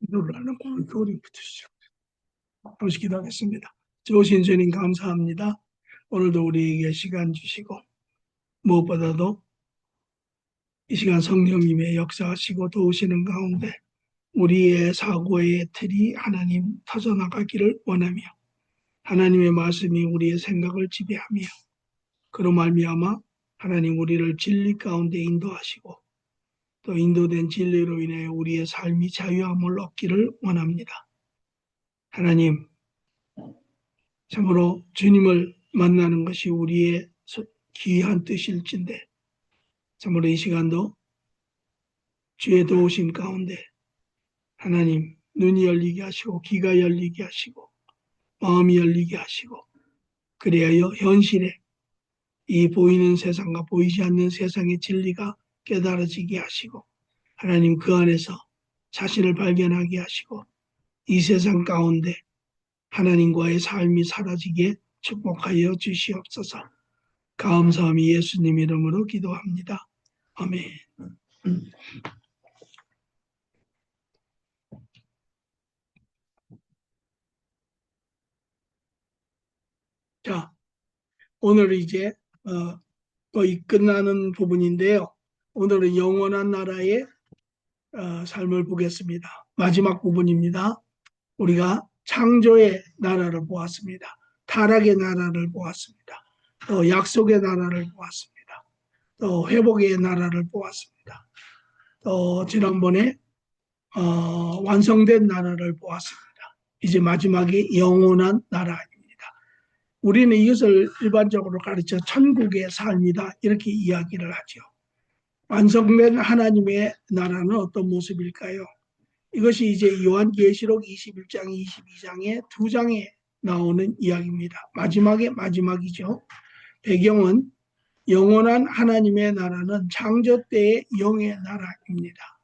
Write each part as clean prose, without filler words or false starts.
놀라는 교리 붙으시죠. 잠시 기도하겠습니다. 좋으신 주님 감사합니다. 오늘도 우리에게 시간 주시고 무엇보다도 이 시간 성령님의 역사하시고 도우시는 가운데 우리의 사고의 틀이 하나님 터져나가기를 원하며 하나님의 말씀이 우리의 생각을 지배하며 그로 말미암아 하나님 우리를 진리 가운데 인도하시고 또 인도된 진리로 인해 우리의 삶이 자유함을 얻기를 원합니다. 하나님 참으로 주님을 만나는 것이 우리의 귀한 뜻일진데 참으로 이 시간도 주의 도우심 가운데 하나님 눈이 열리게 하시고 귀가 열리게 하시고 마음이 열리게 하시고 그래야 현실에 이 보이는 세상과 보이지 않는 세상의 진리가 깨달아지게 하시고 하나님 그 안에서 자신을 발견하게 하시고 이 세상 가운데 하나님과의 삶이 사라지게 축복하여 주시옵소서. 감사함이 예수님 이름으로 기도합니다. 아멘. 자, 오늘 이제 거의 끝나는 부분인데요. 오늘은 영원한 나라의 삶을 보겠습니다. 마지막 부분입니다. 우리가 창조의 나라를 보았습니다. 타락의 나라를 보았습니다. 또 약속의 나라를 보았습니다. 또 회복의 나라를 보았습니다. 또 지난번에 완성된 나라를 보았습니다. 이제 마지막에 영원한 나라입니다. 우리는 이것을 일반적으로 가르쳐 천국의 삶이다 이렇게 이야기를 하죠. 완성된 하나님의 나라는 어떤 모습일까요? 이것이 이제 요한계시록 21장, 22장의 두 장에 나오는 이야기입니다. 마지막이죠. 배경은 영원한 하나님의 나라는 창조 때의 영의 나라입니다.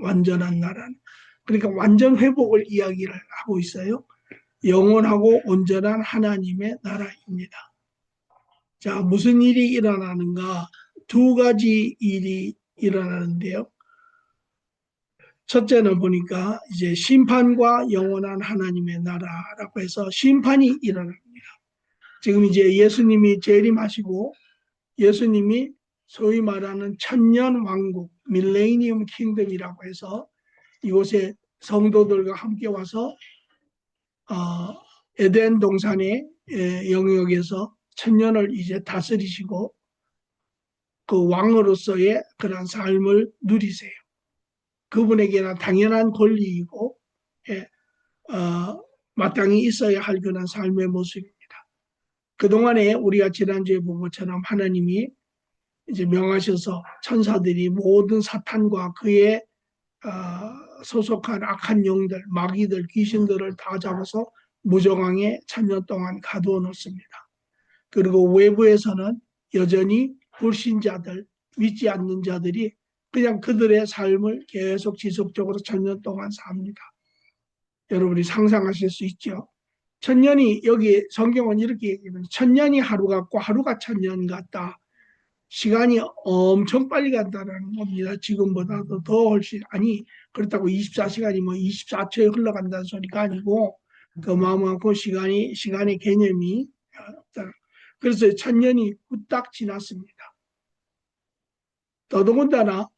완전한 나라는. 그러니까 완전 회복을 이야기를 하고 있어요. 영원하고 온전한 하나님의 나라입니다. 자, 무슨 일이 일어나는가? 두 가지 일이 일어나는데요. 첫째는 보니까 이제 심판과 영원한 하나님의 나라라고 해서 심판이 일어납니다. 지금 이제 예수님이 재림하시고 예수님이 소위 말하는 천년 왕국, 밀레니엄 킹덤이라고 해서 이곳에 성도들과 함께 와서 에덴 동산의 영역에서 천년을 이제 다스리시고 그 왕으로서의 그런 삶을 누리세요. 그분에게는 당연한 권리이고 마땅히 있어야 할 그런 삶의 모습입니다. 그동안에 우리가 지난주에 본 것처럼 하나님이 이제 명하셔서 천사들이 모든 사탄과 그의 소속한 악한 영들, 마귀들, 귀신들을 다 잡아서 무저강에 천년 동안 가두어 놓습니다. 그리고 외부에서는 여전히 불신자들, 믿지 않는 자들이 그냥 그들의 삶을 계속 지속적으로 천년 동안 삽니다. 여러분이 상상하실 수 있죠. 천년이 여기 성경은 이렇게 얘기합니다. 천년이 하루 같고 하루가 천년 같다. 시간이 엄청 빨리 간다는 겁니다. 지금보다도 더 훨씬 그렇다고 24시간이 뭐 24초에 흘러간다는 소리가 아니고 그만큼 시간의 개념이 없다. 그래서 천년이 후딱 지났습니다. 더더군다나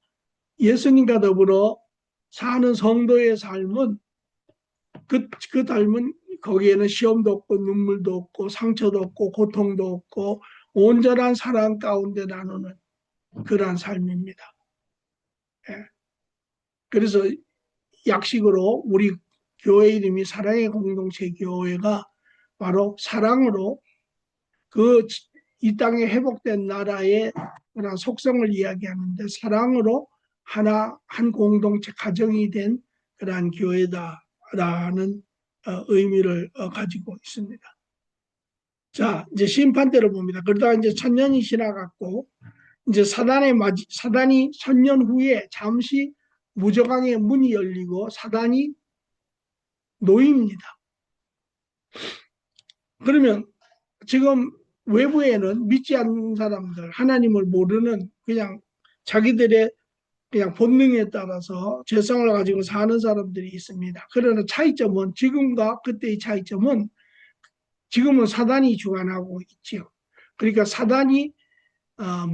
예수님과 더불어 사는 성도의 삶은 그 삶은 거기에는 시험도 없고 눈물도 없고 상처도 없고 고통도 없고 온전한 사랑 가운데 나누는 그러한 삶입니다. 예. 그래서 약식으로 우리 교회 이름이 사랑의 공동체 교회가 바로 사랑으로 이 땅에 회복된 나라의 그런 속성을 이야기하는데 사랑으로 한 공동체 가정이 된 그러한 교회다라는 의미를 가지고 있습니다. 자, 이제 심판대로 봅니다. 그러다가 이제 천년이 지나갔고 이제 사단이 천년 후에 잠시 무저강의 문이 열리고 사단이 놓입니다. 그러면 지금 외부에는 믿지 않는 사람들, 하나님을 모르는 그냥 자기들의 그냥 본능에 따라서 죄성을 가지고 사는 사람들이 있습니다. 그러나 차이점은 지금과 그때의 차이점은 지금은 사단이 주관하고 있지요. 그러니까 사단이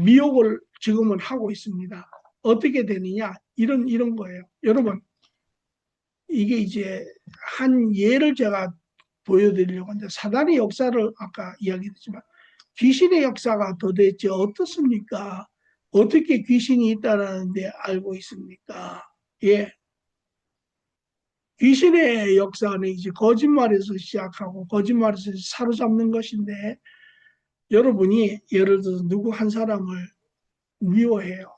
미혹을 지금은 하고 있습니다. 어떻게 되느냐? 이런 거예요. 여러분, 이게 이제 한 예를 제가 보여드리려고 하는데 사단의 역사를 아까 이야기했지만 귀신의 역사가 도대체 어떻습니까? 어떻게 귀신이 있다는데 알고 있습니까? 예. 귀신의 역사는 이제 거짓말에서 시작하고 거짓말에서 사로잡는 것인데 여러분이 예를 들어서 누구 한 사람을 미워해요.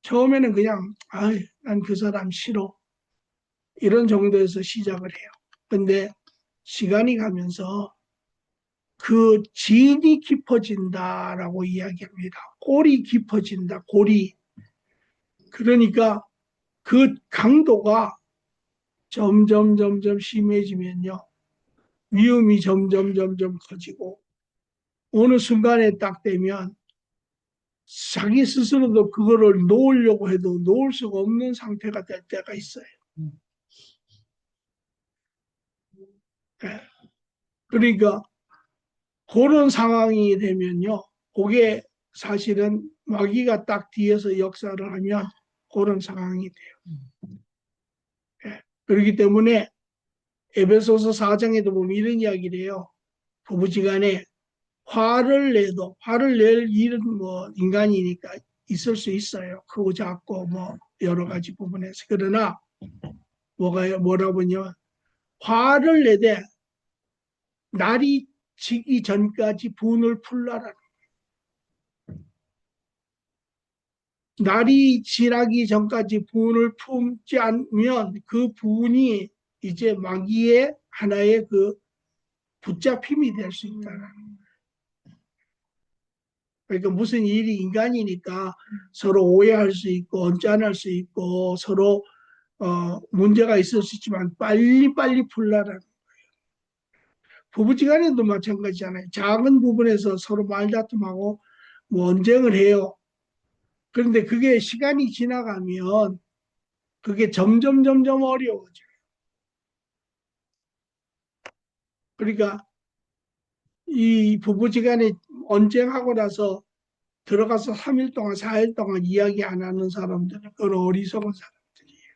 처음에는 그냥 난 그 사람 싫어. 이런 정도에서 시작을 해요. 근데 시간이 가면서 그 진이 깊어진다라고 이야기합니다. 골이 깊어진다. 골이. 그러니까 그 강도가 점점 심해지면요. 위험이 점점 커지고 어느 순간에 딱 되면 자기 스스로도 그거를 놓으려고 해도 놓을 수가 없는 상태가 될 때가 있어요. 예. 그러니까 그런 상황이 되면요. 그게 사실은 마귀가 딱 뒤에서 역사를 하면 그런 상황이 돼요. 예. 그렇기 때문에 에베소서 4장에도 보면 이런 이야기를 해요. 부부지간에 화를 낼 일은 뭐 인간이니까 있을 수 있어요. 크고 작고 뭐 여러 가지 부분에서. 그러나 뭐라고 하냐면 화를 내되 날이 지기 전까지 분을 풀라라. 날이 지나기 전까지 분을 품지 않으면 그 분이 이제 마귀의 하나의 그 붙잡힘이 될 수 있다는. 그러니까 무슨 일이 인간이니까 서로 오해할 수 있고 언짢을 수 있고 서로 문제가 있을 수 있지만 빨리빨리 풀라라는. 부부지간에도 마찬가지잖아요. 작은 부분에서 서로 말다툼하고 뭐 언쟁을 해요. 그런데 그게 시간이 지나가면 그게 점점 어려워져요. 그러니까 이 부부지간에 언쟁하고 나서 들어가서 3일 동안 4일 동안 이야기 안 하는 사람들은 그런 어리석은 사람들이에요.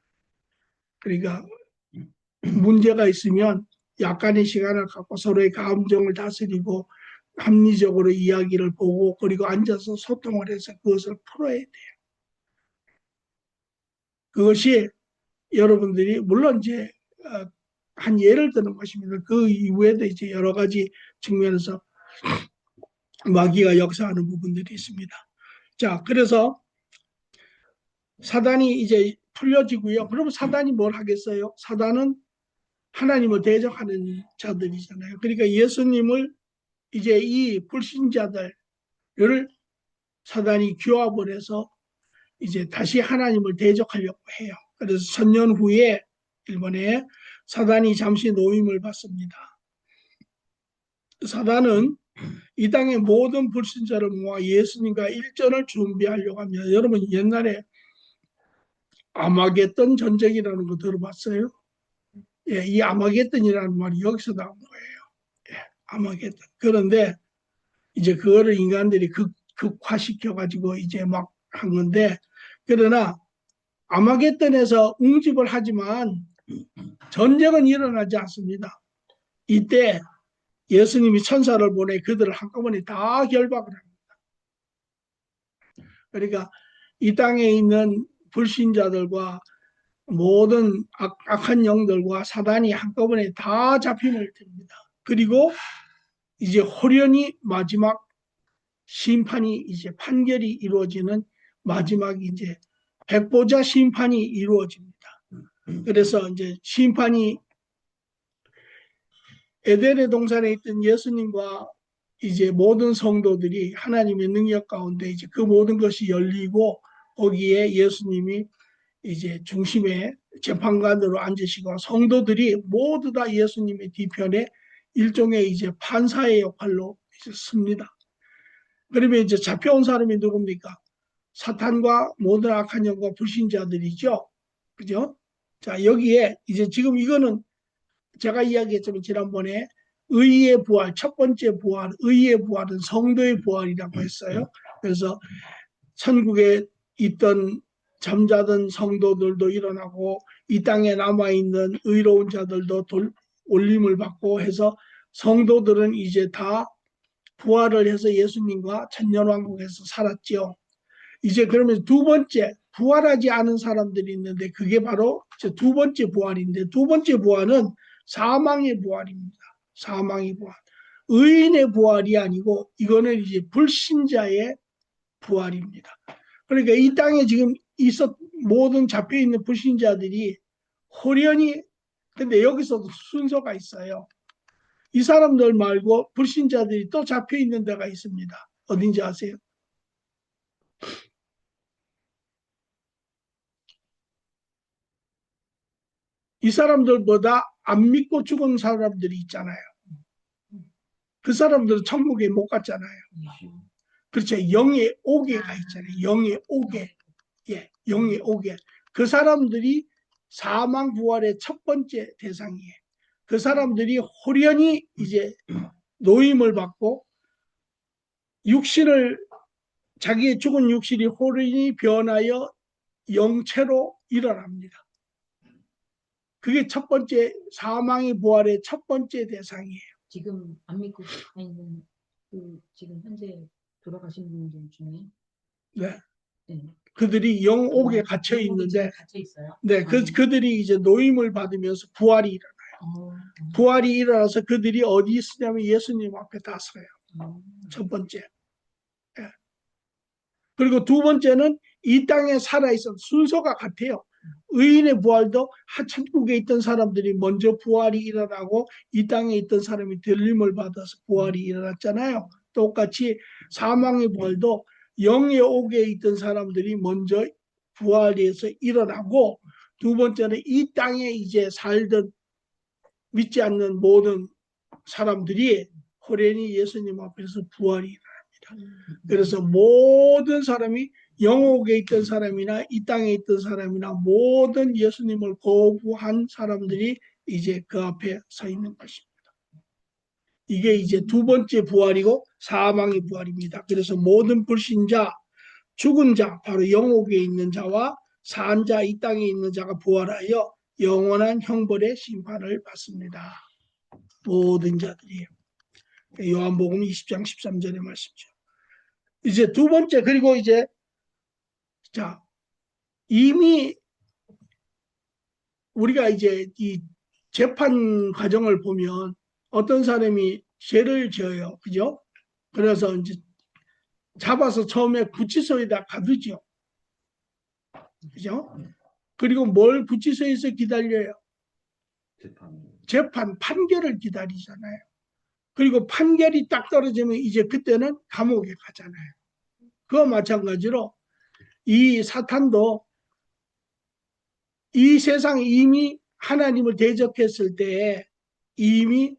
그러니까 문제가 있으면 약간의 시간을 갖고 서로의 감정을 다스리고 합리적으로 이야기를 보고 그리고 앉아서 소통을 해서 그것을 풀어야 돼요. 그것이 여러분들이 물론 이제 한 예를 드는 것입니다. 그 이후에도 이제 여러 가지 측면에서 마귀가 역사하는 부분들이 있습니다. 자, 그래서 사단이 이제 풀려지고요. 그러면 사단이 뭘 하겠어요? 사단은 하나님을 대적하는 자들이잖아요. 그러니까 예수님을 이제 이 불신자들을 사단이 규합을 해서 이제 다시 하나님을 대적하려고 해요. 그래서 천년 후에 일본에 사단이 잠시 노임을 받습니다. 사단은 이 땅의 모든 불신자를 모아 예수님과 일전을 준비하려고 합니다. 여러분 옛날에 아마겟돈 전쟁이라는 거 들어봤어요? 예, 이 아마겟돈이라는 말이 여기서 나온 거예요. 예, 아마겟돈. 그런데 이제 그거를 인간들이 극화시켜가지고 이제 막 한 건데, 그러나 아마겟돈에서 웅집을 하지만 전쟁은 일어나지 않습니다. 이때 예수님이 천사를 보내 그들을 한꺼번에 다 결박을 합니다. 그러니까 이 땅에 있는 불신자들과 모든 악한 영들과 사단이 한꺼번에 다 잡힘을 듭니다. 그리고 이제 호련히 마지막 심판이 이제 판결이 이루어지는 마지막 이제 백보자 심판이 이루어집니다. 그래서 이제 심판이 에덴의 동산에 있던 예수님과 이제 모든 성도들이 하나님의 능력 가운데 이제 그 모든 것이 열리고 거기에 예수님이 이제 중심에 재판관으로 앉으시고 성도들이 모두 다 예수님의 뒤편에 일종의 이제 판사의 역할로 이제 씁니다. 그러면 이제 잡혀온 사람이 누굽니까? 사탄과 모든 악한 영과 불신자들이죠. 그죠? 자, 여기에 이제 지금 이거는 제가 이야기했지만 지난번에 의의 부활, 첫 번째 부활, 의의 부활은 성도의 부활이라고 했어요. 그래서 천국에 있던 잠자던 성도들도 일어나고 이 땅에 남아있는 의로운 자들도 올림을 받고 해서 성도들은 이제 다 부활을 해서 예수님과 천년왕국에서 살았죠. 이제 그러면 두 번째 부활하지 않은 사람들이 있는데 그게 바로 두 번째 부활인데 두 번째 부활은 사망의 부활입니다. 사망의 부활. 의인의 부활이 아니고 이거는 이제 불신자의 부활입니다. 그러니까 이 땅에 지금 모든 잡혀 있는 불신자들이 호련히 근데 여기서도 순서가 있어요. 이 사람들 말고 불신자들이 또 잡혀 있는 데가 있습니다. 어딘지 아세요? 이 사람들보다 안 믿고 죽은 사람들이 있잖아요. 그 사람들은 천국에 못 갔잖아요. 그렇죠. 영의 오개가 있잖아요. 영의 오개. 예, 영의 오개. 그 사람들이 사망 부활의 첫 번째 대상이에요. 그 사람들이 호련히 이제 노임을 받고 육신을 자기의 죽은 육신이 호련히 변하여 영체로 일어납니다. 그게 첫 번째 사망의 부활의 첫 번째 대상이에요. 지금 안 믿고 가 있는 그 지금 현재 돌아가신 분들 중에 네. 네. 그들이 영옥에 갇혀 있는데 갇혀 있어요. 네, 그들이 이제 노임을 받으면서 부활이 일어나요. 부활이 일어나서 그들이 어디 있으냐면 예수님 앞에 다 서요. 첫 번째. 예. 그리고 두 번째는 이 땅에 살아있어 순서가 같아요. 의인의 부활도 천국에 있던 사람들이 먼저 부활이 일어나고 이 땅에 있던 사람이 들림을 받아서 부활이 일어났잖아요. 똑같이 사망의 부활도 영의 옥에 있던 사람들이 먼저 부활해서 일어나고 두 번째는 이 땅에 이제 살던 믿지 않는 모든 사람들이 호련히 예수님 앞에서 부활이 일어납니다. 그래서 모든 사람이 영옥에 있던 사람이나 이 땅에 있던 사람이나 모든 예수님을 거부한 사람들이 이제 그 앞에 서 있는 것입니다. 이게 이제 두 번째 부활이고 사망의 부활입니다. 그래서 모든 불신자, 죽은 자, 바로 영옥에 있는 자와 산 자, 이 땅에 있는 자가 부활하여 영원한 형벌의 심판을 받습니다. 모든 자들이에요. 요한복음 20장 13절의 말씀이죠. 이제 두 번째, 그리고 이제 자, 이미 우리가 이제 이 재판 과정을 보면 어떤 사람이 죄를 지어요. 그죠? 그래서 이제 잡아서 처음에 구치소에다 가두죠. 그죠? 그리고 뭘 구치소에서 기다려요? 재판, 판결을 기다리잖아요. 그리고 판결이 딱 떨어지면 이제 그때는 감옥에 가잖아요. 그와 마찬가지로 이 사탄도 이 세상에 이미 하나님을 대적했을 때 이미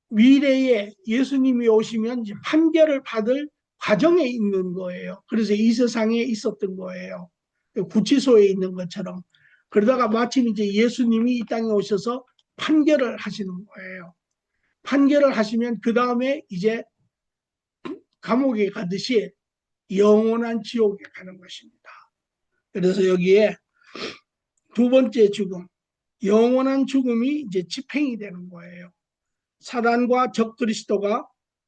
미래에 예수님이 오시면 이제 판결을 받을 과정에 있는 거예요. 그래서 이 세상에 있었던 거예요. 구치소에 있는 것처럼. 그러다가 마침 이제 예수님이 이 땅에 오셔서 판결을 하시는 거예요. 판결을 하시면 그 다음에 이제 감옥에 가듯이 영원한 지옥에 가는 것입니다. 그래서 여기에 두 번째 죽음, 영원한 죽음이 이제 집행이 되는 거예요. 사단과 적그리스도가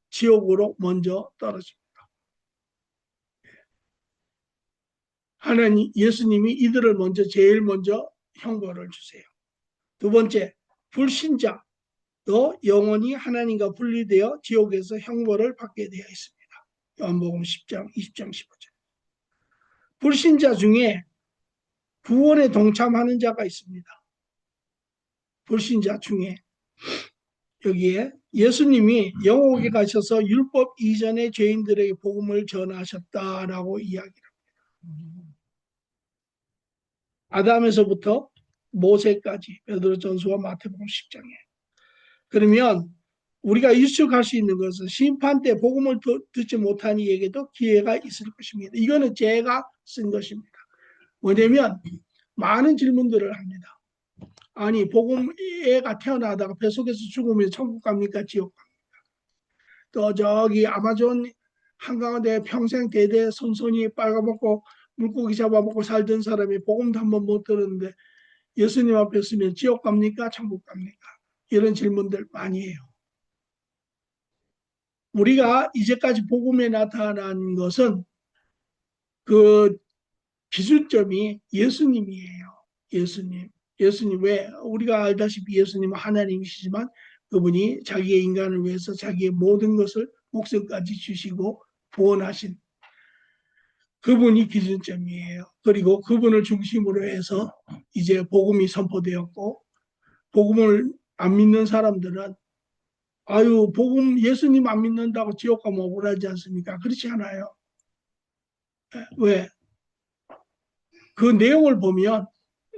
지옥으로 먼저 떨어집니다. 하나님, 예수님이 이들을 먼저 제일 먼저 형벌을 주세요. 두 번째, 불신자, 너 영원히 하나님과 분리되어 지옥에서 형벌을 받게 되어 있습니다. 요한복음 10장, 20장 15절. 불신자 중에 구원에 동참하는 자가 있습니다. 불신자 중에 여기에 예수님이 영옥에 가셔서 율법 이전의 죄인들에게 복음을 전하셨다라고 이야기합니다. 아담에서부터 모세까지 베드로전서와 마태복음 10장에. 그러면 우리가 유축할 수 있는 것은 심판 때 복음을 듣지 못한 이에게도 기회가 있을 것입니다. 이거는 제가 쓴 것입니다. 뭐냐면 많은 질문들을 합니다. 아니 복음 애가 태어나다가 뱃속에서 죽으면 천국 갑니까 지옥 갑니까? 또 저기 아마존 한가운데 평생 대대 선선히 빨가먹고 물고기 잡아먹고 살던 사람이 복음도 한번 못 들었는데 예수님 앞에 서면 지옥 갑니까 천국 갑니까? 이런 질문들 많이 해요. 우리가 이제까지 복음에 나타난 것은 그 기준점이 예수님이에요. 예수님. 예수님 왜? 우리가 알다시피 예수님은 하나님이시지만 그분이 자기의 인간을 위해서 자기의 모든 것을 목숨까지 주시고 구원하신 그분이 기준점이에요. 그리고 그분을 중심으로 해서 이제 복음이 선포되었고 복음을 안 믿는 사람들은 아유 복음 예수님 안 믿는다고 지옥 가면 억울하지 않습니까? 그렇지 않아요. 왜? 그 내용을 보면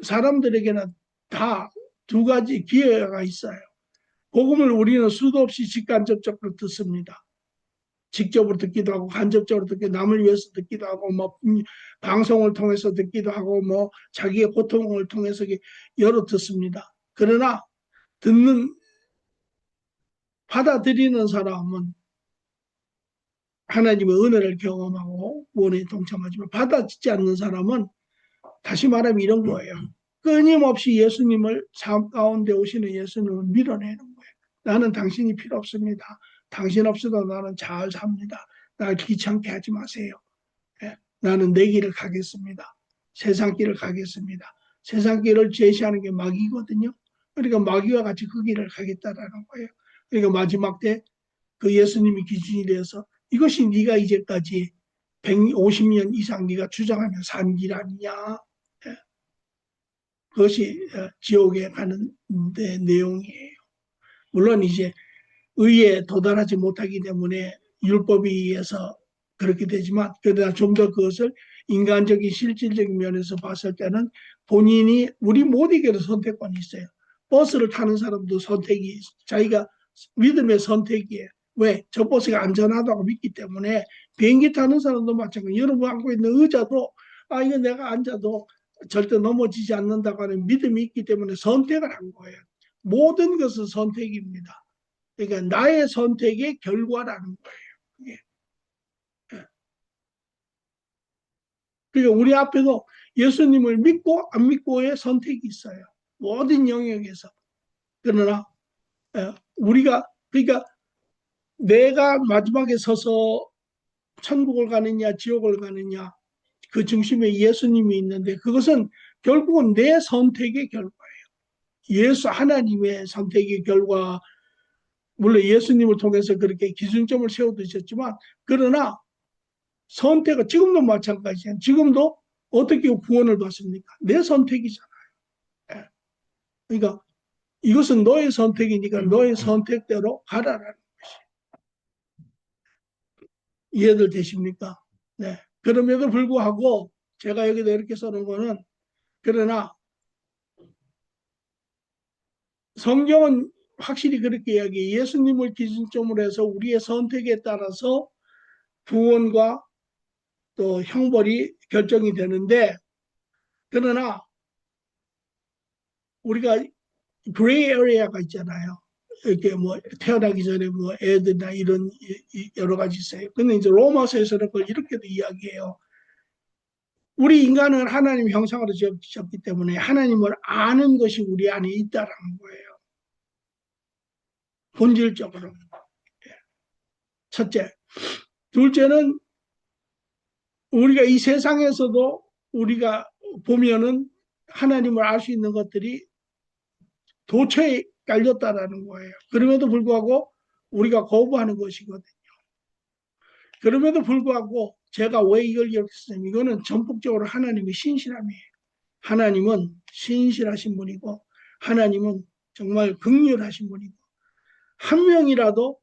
사람들에게는 다 두 가지 기회가 있어요. 복음을 우리는 수도 없이 직간접적으로 듣습니다. 직접으로 듣기도 하고 간접적으로 듣기도 남을 위해서 듣기도 하고 뭐 방송을 통해서 듣기도 하고 뭐 자기의 고통을 통해서 여러 듣습니다. 그러나 듣는 받아들이는 사람은 하나님의 은혜를 경험하고 구원에 동참하지만 받아듣지 않는 사람은 다시 말하면 이런 거예요. 끊임없이 예수님을 삶 가운데 오시는 예수님을 밀어내는 거예요. 나는 당신이 필요 없습니다. 당신 없어도 나는 잘 삽니다. 날 귀찮게 하지 마세요. 예, 나는 내 길을 가겠습니다. 세상 길을 가겠습니다. 세상 길을 제시하는 게 마귀거든요. 그러니까 마귀와 같이 그 길을 가겠다라는 거예요. 그러니까 마지막 때 그 예수님이 기준이 되어서 이것이 네가 이제까지 150년 이상 네가 주장하며 산 길 아니냐. 예, 그것이 지옥에 가는 데 내용이에요. 물론 이제 의에 도달하지 못하기 때문에 율법에 의해서 그렇게 되지만 그러나 좀 더 그것을 인간적인 실질적인 면에서 봤을 때는 본인이 우리 모두에게도 선택권이 있어요. 버스를 타는 사람도 선택이 자기가 믿음의 선택이에요. 왜? 저 버스가 안전하다고 믿기 때문에 비행기 타는 사람도 마찬가지고 여러분 앉고 있는 의자도 아 이거 내가 앉아도 절대 넘어지지 않는다고 하는 믿음이 있기 때문에 선택을 한 거예요. 모든 것은 선택입니다. 그러니까 나의 선택의 결과라는 거예요. 예. 그러니까 우리 앞에도 예수님을 믿고 안 믿고의 선택이 있어요. 모든 영역에서. 그러나 우리가 그러니까 내가 마지막에 서서 천국을 가느냐 지옥을 가느냐 그 중심에 예수님이 있는데 그것은 결국은 내 선택의 결과예요. 예수 하나님의 선택의 결과 물론 예수님을 통해서 그렇게 기준점을 세워두셨지만 그러나 선택은 지금도 마찬가지예요. 지금도 어떻게 구원을 받습니까? 내 선택이잖아요. 예. 그러니까 이것은 너의 선택이니까 너의 선택대로 가라라는 것이 이해들 되십니까? 네. 그럼에도 불구하고 제가 여기다 이렇게 써놓은 거는 그러나 성경은 확실히 그렇게 이야기해요. 예수님을 기준점으로 해서 우리의 선택에 따라서 구원과 또 형벌이 결정이 되는데 그러나 우리가 그레이 에리아가 있잖아요. 이렇게 뭐 태어나기 전에 뭐 애들이나 이런 여러 가지 있어요. 근데 이제 로마서에서는 그걸 이렇게도 이야기해요. 우리 인간은 하나님 형상으로 지었기 때문에 하나님을 아는 것이 우리 안에 있다라는 거예요. 본질적으로. 첫째. 둘째는 우리가 이 세상에서도 우리가 보면은 하나님을 알 수 있는 것들이 도처에 깔렸다라는 거예요. 그럼에도 불구하고 우리가 거부하는 것이거든요. 그럼에도 불구하고 제가 왜 이걸 이렇게 쓰냐면 이거는 전폭적으로 하나님의 신실함이에요. 하나님은 신실하신 분이고 하나님은 정말 긍휼하신 분이고 한 명이라도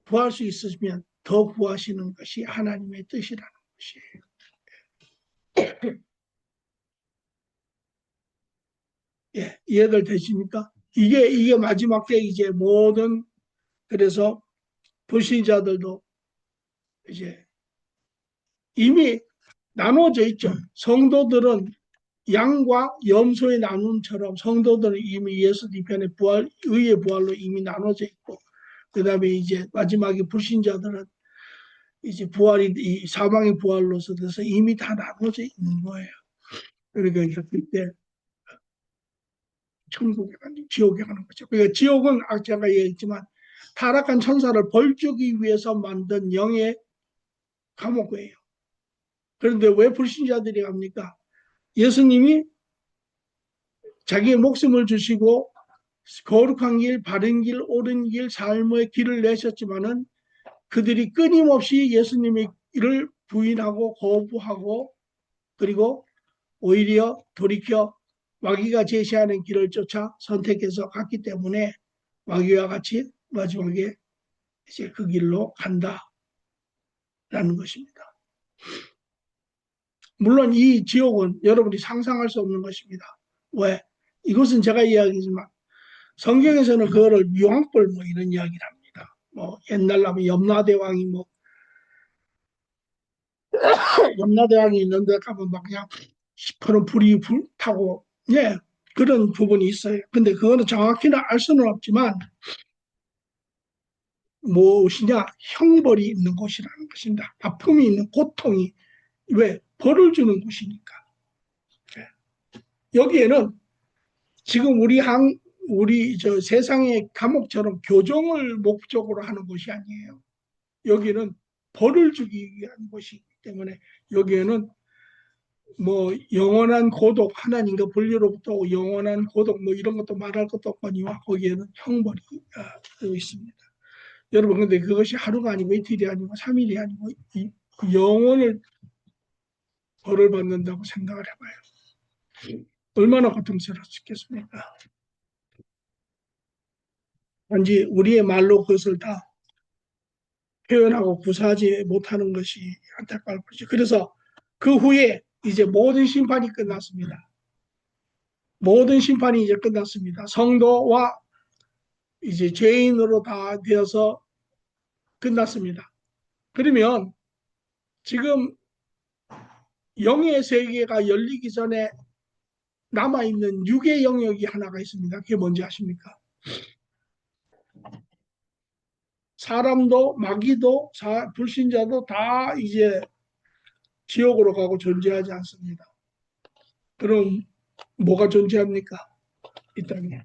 구할 수 있으면 더 구하시는 것이 하나님의 뜻이라는 것이에요. 예, 이해들 되십니까? 이게 마지막 때 이제 모든, 그래서 불신자들도 이제 이미 나눠져 있죠. 성도들은 양과 염소의 나눔처럼 성도들은 이미 예수 뒤편에 부활, 의의 부활로 이미 나눠져 있고, 그 다음에 이제 마지막에 불신자들은 이제 부활이, 이 사망의 부활로서 돼서 이미 다 나눠져 있는 거예요. 그러니까 이제 그때 천국에 가는, 지옥에 가는 거죠. 그러니까 지옥은 아까 제가 얘기했지만 타락한 천사를 벌주기 위해서 만든 영의 감옥이에요. 그런데 왜 불신자들이 갑니까? 예수님이 자기의 목숨을 주시고 거룩한 길, 바른 길, 옳은 길, 삶의 길을 내셨지만은 그들이 끊임없이 예수님의 길을 부인하고 거부하고 그리고 오히려 돌이켜 마귀가 제시하는 길을 쫓아 선택해서 갔기 때문에 마귀와 같이 마지막에 이제 그 길로 간다라는 것입니다. 물론 이 지옥은 여러분이 상상할 수 없는 것입니다. 왜? 이것은 제가 이야기지만 성경에서는 그거를 유황불 뭐 이런 이야기를 합니다. 뭐 옛날 하면 염라대왕이 뭐 염라대왕이 있는데 가면 막 그냥 시퍼런 불이 불타고 예 그런 부분이 있어요. 근데 그거는 정확히는 알 수는 없지만 무엇이냐 형벌이 있는 곳이라는 것입니다. 아픔이 있는 고통이 왜 벌을 주는 곳이니까. 예. 여기에는 지금 우리 저 세상의 감옥처럼 교정을 목적으로 하는 것이 아니에요. 여기는 벌을 주기 위한 것이기 때문에 여기에는 뭐 영원한 고독, 하나님과 분리로부터 영원한 고독 뭐 이런 것도 말할 것도 없거니와 거기에는 형벌이 있습니다. 여러분 근데 그것이 하루가 아니고 이틀이 아니고 3일이 아니고 영원을 벌을 받는다고 생각을 해봐요. 얼마나 고통스럽겠습니까? 단지 우리의 말로 그것을 다 표현하고 구사하지 못하는 것이 안타까울 것이죠. 그래서 그 후에 이제 모든 심판이 끝났습니다. 모든 심판이 이제 끝났습니다. 성도와 이제 죄인으로 다 되어서 끝났습니다. 그러면 지금 영의 세계가 열리기 전에 남아있는 육의 영역이 하나가 있습니다. 그게 뭔지 아십니까? 사람도 마귀도 불신자도 다 이제 지옥으로 가고 존재하지 않습니다. 그럼 뭐가 존재합니까? 이 땅에.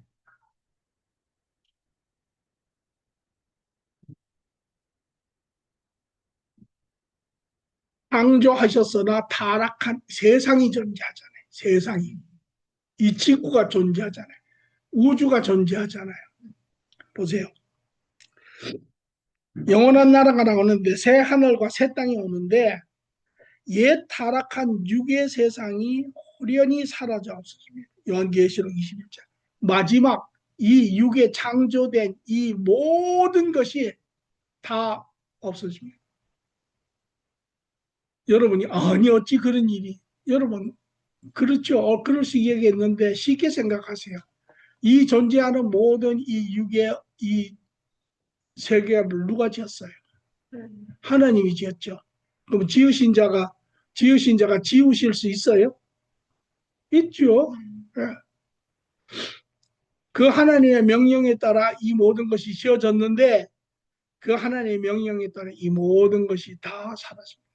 창조하셨으나 타락한 세상이 존재하잖아요. 세상이. 이 지구가 존재하잖아요. 우주가 존재하잖아요. 보세요. 영원한 나라가 나오는데 새 하늘과 새 땅이 오는데 옛 타락한 육의 세상이 호련히 사라져 없어집니다. 요한계시록 21장. 마지막 이 육에 창조된 이 모든 것이 다 없어집니다. 여러분이 아니 어찌 그런 일이 여러분 그렇죠. 그럴 수 있겠는데 쉽게 생각하세요. 이 존재하는 모든 이 육의 이 세계를 누가 지었어요? 하나님이 지었죠. 그럼 지으신 자가 지우실 수 있어요? 있죠. 예. 그 하나님의 명령에 따라 이 모든 것이 지어졌는데 그 하나님의 명령에 따라 이 모든 것이 다 사라집니다.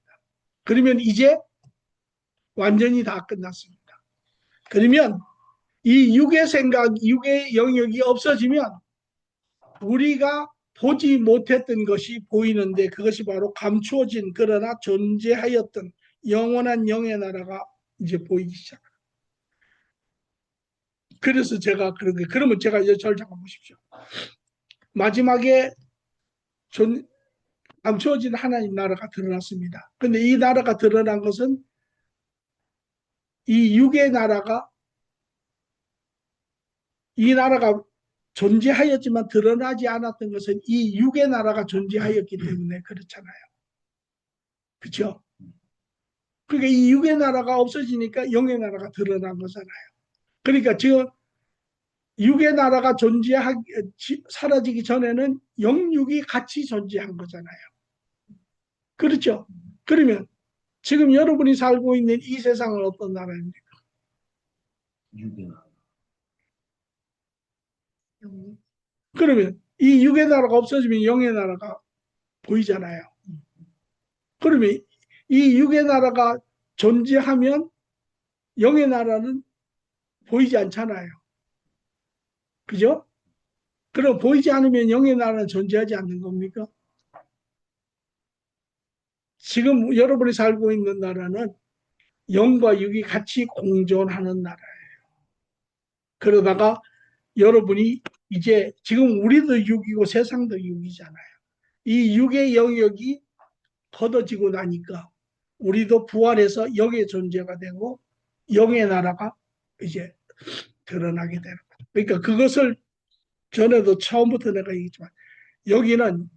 그러면 이제 완전히 다 끝났습니다. 그러면 이 육의 생각, 육의 영역이 없어지면 우리가 보지 못했던 것이 보이는데 그것이 바로 감추어진 그러나 존재하였던 영원한 영의 나라가 이제 보이기 시작합니다. 그래서 제가 그러게 그러면 제가 이제 절 잠깐 보십시오. 마지막에 감추어진 하나님 나라가 드러났습니다. 근데 이 나라가 드러난 것은 이 육의 나라가 이 나라가 존재하였지만 드러나지 않았던 것은 이 육의 나라가 존재하였기 때문에 그렇잖아요. 그렇죠? 그러니까 이 육의 나라가 없어지니까 영의 나라가 드러난 거잖아요. 그러니까 지금 육의 나라가 사라지기 전에는 영육이 같이 존재한 거잖아요. 그렇죠? 그러면 지금 여러분이 살고 있는 이 세상은 어떤 나라입니까? 육의 영이 그러면 이 육의 나라가 없어지면 영의 나라가 보이잖아요. 그러면 이 육의 나라가 존재하면 영의 나라는 보이지 않잖아요. 그죠? 그럼 보이지 않으면 영의 나라는 존재하지 않는 겁니까? 지금 여러분이 살고 있는 나라는 영과 육이 같이 공존하는 나라예요. 그러다가 여러분이 이제 지금 우리도 육이고 세상도 육이잖아요. 이 육의 영역이 걷어지고 나니까 우리도 부활해서 영의 존재가 되고 영의 나라가 이제 드러나게 되는 거죠. 그러니까 그것을 전에도 처음부터 내가 얘기했지만 여기는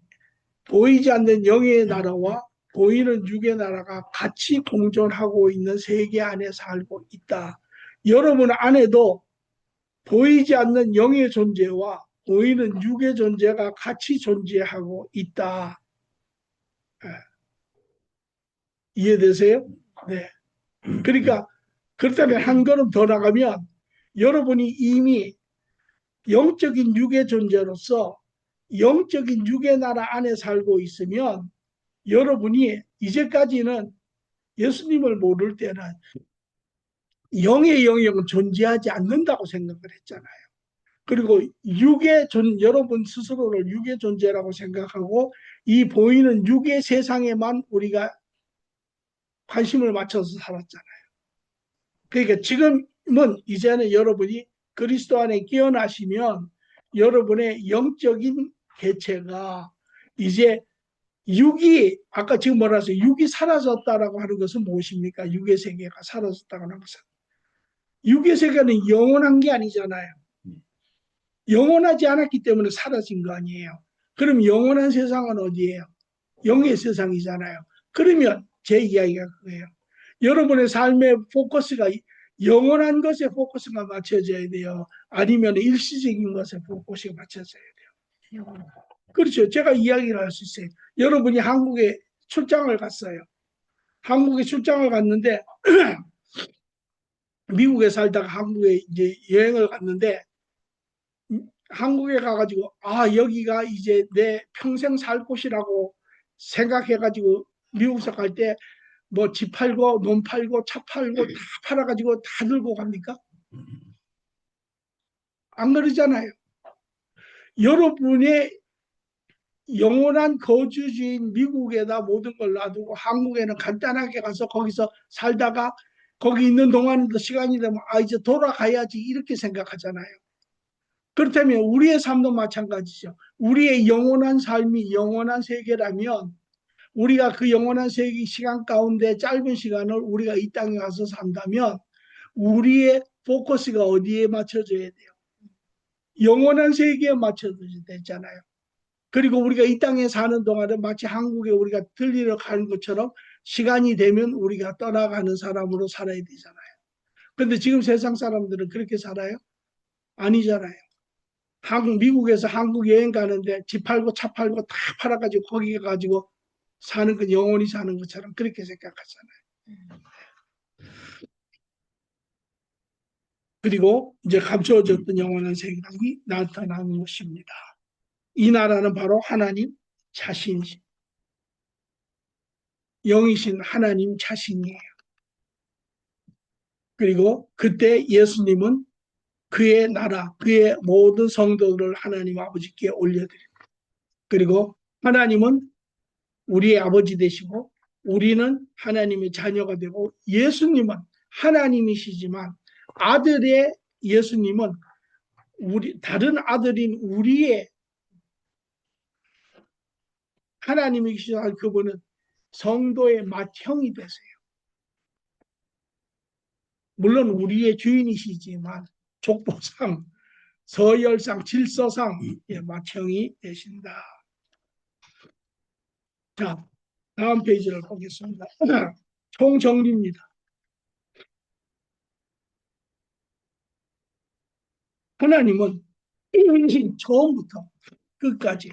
보이지 않는 영의 나라와 보이는 육의 나라가 같이 공존하고 있는 세계 안에 살고 있다. 여러분 안에도 보이지 않는 영의 존재와 보이는 육의 존재가 같이 존재하고 있다. 이해되세요? 네. 그러니까 그렇다면 한 걸음 더 나가면 여러분이 이미 영적인 육의 존재로서 영적인 육의 나라 안에 살고 있으면 여러분이 이제까지는 예수님을 모를 때는 영의 영역은 존재하지 않는다고 생각을 했잖아요. 그리고 여러분 스스로를 육의 존재라고 생각하고 이 보이는 육의 세상에만 우리가 관심을 맞춰서 살았잖아요. 그러니까 지금은 이제는 여러분이 그리스도 안에 깨어나시면 여러분의 영적인 개체가 이제 육이 아까 지금 뭐라 했어요? 육이 사라졌다라고 하는 것은 무엇입니까? 육의 세계가 사라졌다고 하는 것은 육의 세계는 영원한 게 아니잖아요. 영원하지 않았기 때문에 사라진 거 아니에요. 그럼 영원한 세상은 어디예요? 영의 세상이잖아요. 그러면 제 이야기가 그거예요. 여러분의 삶의 포커스가 영원한 것에 포커스가 맞춰져야 돼요. 아니면 일시적인 것에 포커스가 맞춰져야 돼요. 영원. 그렇죠. 제가 이야기를 할 수 있어요. 여러분이 한국에 출장을 갔어요. 한국에 출장을 갔는데 미국에 살다가 한국에 이제 여행을 갔는데 한국에 가가지고 여기가 이제 내 평생 살 곳이라고 생각해가지고 미국에서 갈 때 뭐 집 팔고 논 팔고 차 팔고 다 팔아가지고 다 들고 갑니까? 안 그러잖아요. 여러분의 영원한 거주지인 미국에다 모든 걸 놔두고 한국에는 간단하게 가서 거기서 살다가 거기 있는 동안에도 시간이 되면 이제 돌아가야지 이렇게 생각하잖아요. 그렇다면 우리의 삶도 마찬가지죠. 우리의 영원한 삶이 영원한 세계라면 우리가 그 영원한 세계 시간 가운데 짧은 시간을 우리가 이 땅에 가서 산다면 우리의 포커스가 어디에 맞춰져야 돼요? 영원한 세계에 맞춰져야 되잖아요. 그리고 우리가 이 땅에 사는 동안에 마치 한국에 우리가 들리러 가는 것처럼 시간이 되면 우리가 떠나가는 사람으로 살아야 되잖아요. 근데 지금 세상 사람들은 그렇게 살아요? 아니잖아요. 미국에서 한국 여행 가는데 집 팔고 차 팔고 다 팔아가지고 거기 가가지고 사는 건 영원히 사는 것처럼 그렇게 생각하잖아요. 그리고 이제 감추어졌던 영원한 세계관이 나타나는 것입니다. 이 나라는 바로 하나님 자신이신 영이신 하나님 자신이에요. 그리고 그때 예수님은 그의 나라, 그의 모든 성도들을 하나님 아버지께 올려드립니다. 그리고 하나님은 우리의 아버지 되시고 우리는 하나님의 자녀가 되고 예수님은 하나님이시지만 아들의 예수님은 다른 아들인 우리의 하나님이시지만 그분은 성도의 맏형이 되세요. 물론 우리의 주인이시지만 족보상, 서열상, 질서상 맏형이 되신다. 자, 다음 페이지를 보겠습니다. 총정리입니다. 하나님은 처음부터 끝까지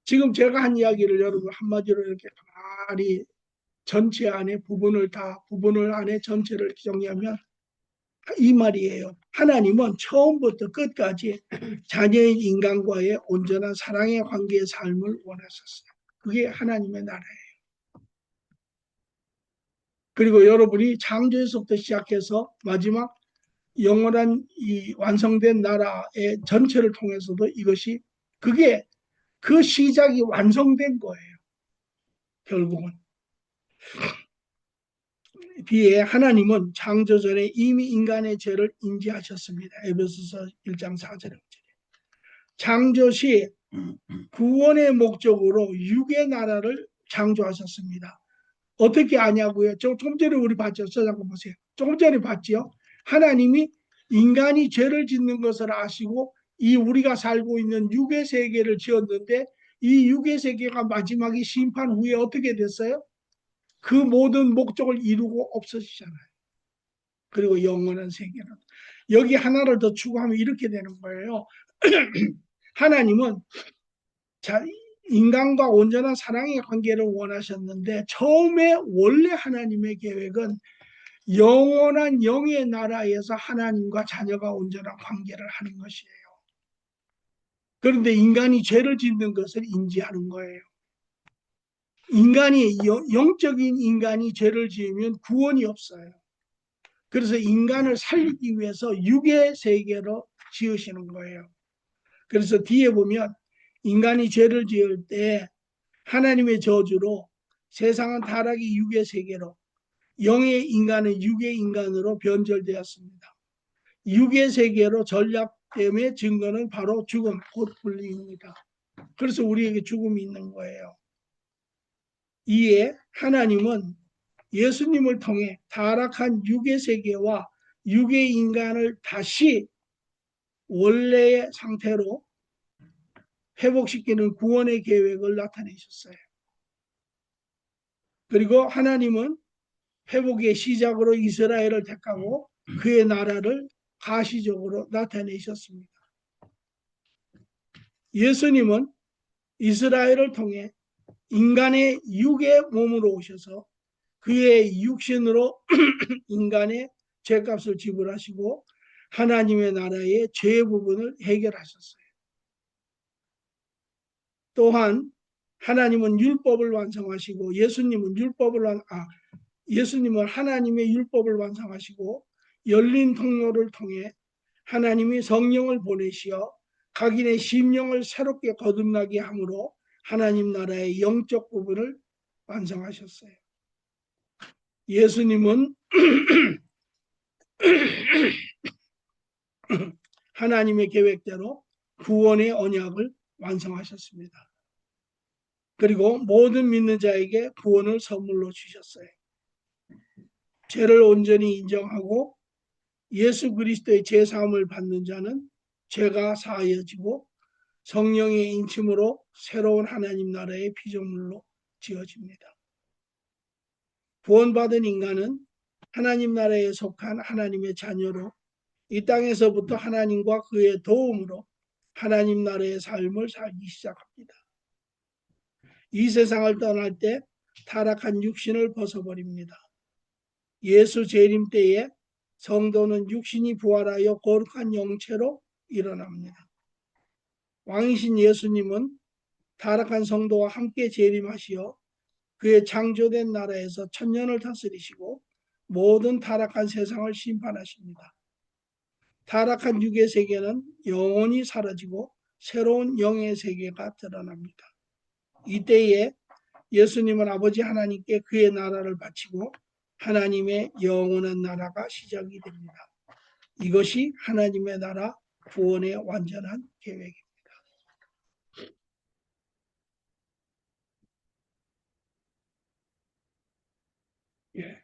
지금 제가 한 이야기를 여러분 한마디로 이렇게 가만히 전체 안에 부분을 안에 전체를 정리하면 이 말이에요. 하나님은 처음부터 끝까지 자녀인 인간과의 온전한 사랑의 관계의 삶을 원하셨어요. 그게 하나님의 나라예요. 그리고 여러분이 창조에서부터 시작해서 마지막 영원한 이 완성된 나라의 전체를 통해서도 그게 그 시작이 완성된 거예요. 결국은. 뒤에 하나님은 창조 전에 이미 인간의 죄를 인지하셨습니다. 에베소서 1장 4절에. 창조 시 구원의 목적으로 육의 나라를 창조하셨습니다. 어떻게 아냐고요? 조금 전에 우리 봤죠? 잠깐 보세요. 조금 전에 봤죠? 하나님이 인간이 죄를 짓는 것을 아시고 이 우리가 살고 있는 육의 세계를 지었는데 이 육의 세계가 마지막에 심판 후에 어떻게 됐어요? 그 모든 목적을 이루고 없어지잖아요. 그리고 영원한 세계는. 여기 하나를 더 추가하면 이렇게 되는 거예요. 하나님은 인간과 온전한 사랑의 관계를 원하셨는데 처음에 원래 하나님의 계획은 영원한 영의 나라에서 하나님과 자녀가 온전한 관계를 하는 것이에요. 그런데 인간이 죄를 짓는 것을 인지하는 거예요. 영적인 인간이 죄를 지으면 구원이 없어요. 그래서 인간을 살리기 위해서 육의 세계로 지으시는 거예요. 그래서 뒤에 보면 인간이 죄를 지을 때 하나님의 저주로 세상은 타락이 육의 세계로 영의 인간은 육의 인간으로 변절되었습니다. 육의 세계로 전략됨의 증거는 바로 죽음, 곧 분리입니다. 그래서 우리에게 죽음이 있는 거예요. 이에 하나님은 예수님을 통해 타락한 육의 세계와 육의 인간을 다시 원래의 상태로 회복시키는 구원의 계획을 나타내셨어요. 그리고 하나님은 회복의 시작으로 이스라엘을 택하고 그의 나라를 가시적으로 나타내셨습니다. 예수님은 이스라엘을 통해 인간의 육의 몸으로 오셔서 그의 육신으로 인간의 죄값을 지불하시고 하나님의 나라의 죄 부분을 해결하셨어요. 또한 하나님은 율법을 완성하시고 예수님은 하나님의 율법을 완성하시고 열린 통로를 통해 하나님이 성령을 보내시어 각인의 심령을 새롭게 거듭나게 함으로 하나님 나라의 영적 부분을 완성하셨어요. 예수님은 하나님의 계획대로 구원의 언약을 완성하셨습니다. 그리고 모든 믿는 자에게 구원을 선물로 주셨어요. 죄를 온전히 인정하고 예수 그리스도의 제사함을 받는 자는 죄가 사하여지고 성령의 인침으로 새로운 하나님 나라의 피조물로 지어집니다. 구원받은 인간은 하나님 나라에 속한 하나님의 자녀로 이 땅에서부터 하나님과 그의 도움으로 하나님 나라의 삶을 살기 시작합니다. 이 세상을 떠날 때 타락한 육신을 벗어버립니다. 예수 재림 때에 성도는 육신이 부활하여 거룩한 영체로 일어납니다. 왕이신 예수님은 타락한 성도와 함께 재림하시어 그의 창조된 나라에서 천년을 다스리시고 모든 타락한 세상을 심판하십니다. 타락한 육의 세계는 영원히 사라지고 새로운 영의 세계가 드러납니다. 이때에 예수님은 아버지 하나님께 그의 나라를 바치고 하나님의 영원한 나라가 시작이 됩니다. 이것이 하나님의 나라 구원의 완전한 계획입니다. 예.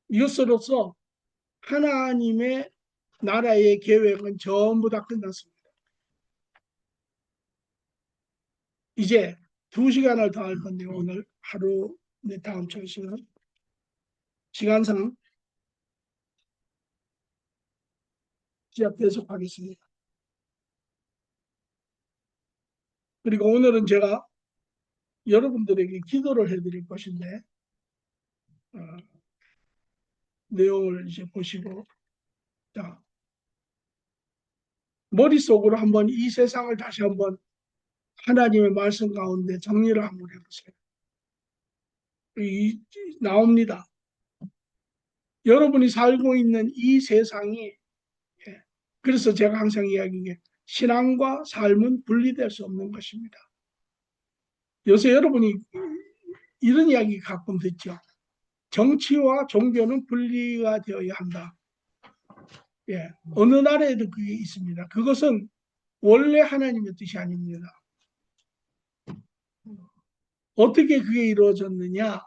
이것으로서 하나님의 나라의 계획은 전부 다 끝났습니다. 이제 2시간을 더 할 건데 오늘 하루 다음 주 시간상 제가 계속하겠습니다. 그리고 오늘은 제가 여러분들에게 기도를 해드릴 것인데 어, 내용을 이제 보시고 자, 머릿속으로 한번 이 세상을 다시 한번 하나님의 말씀 가운데 정리를 한번 해보세요. 나옵니다. 여러분이 살고 있는 이 세상이 그래서 제가 항상 이야기해 신앙과 삶은 분리될 수 없는 것입니다. 요새 여러분이 이런 이야기 가끔 듣죠. 정치와 종교는 분리가 되어야 한다. 예, 어느 나라에도 그게 있습니다. 그것은 원래 하나님의 뜻이 아닙니다. 어떻게 그게 이루어졌느냐?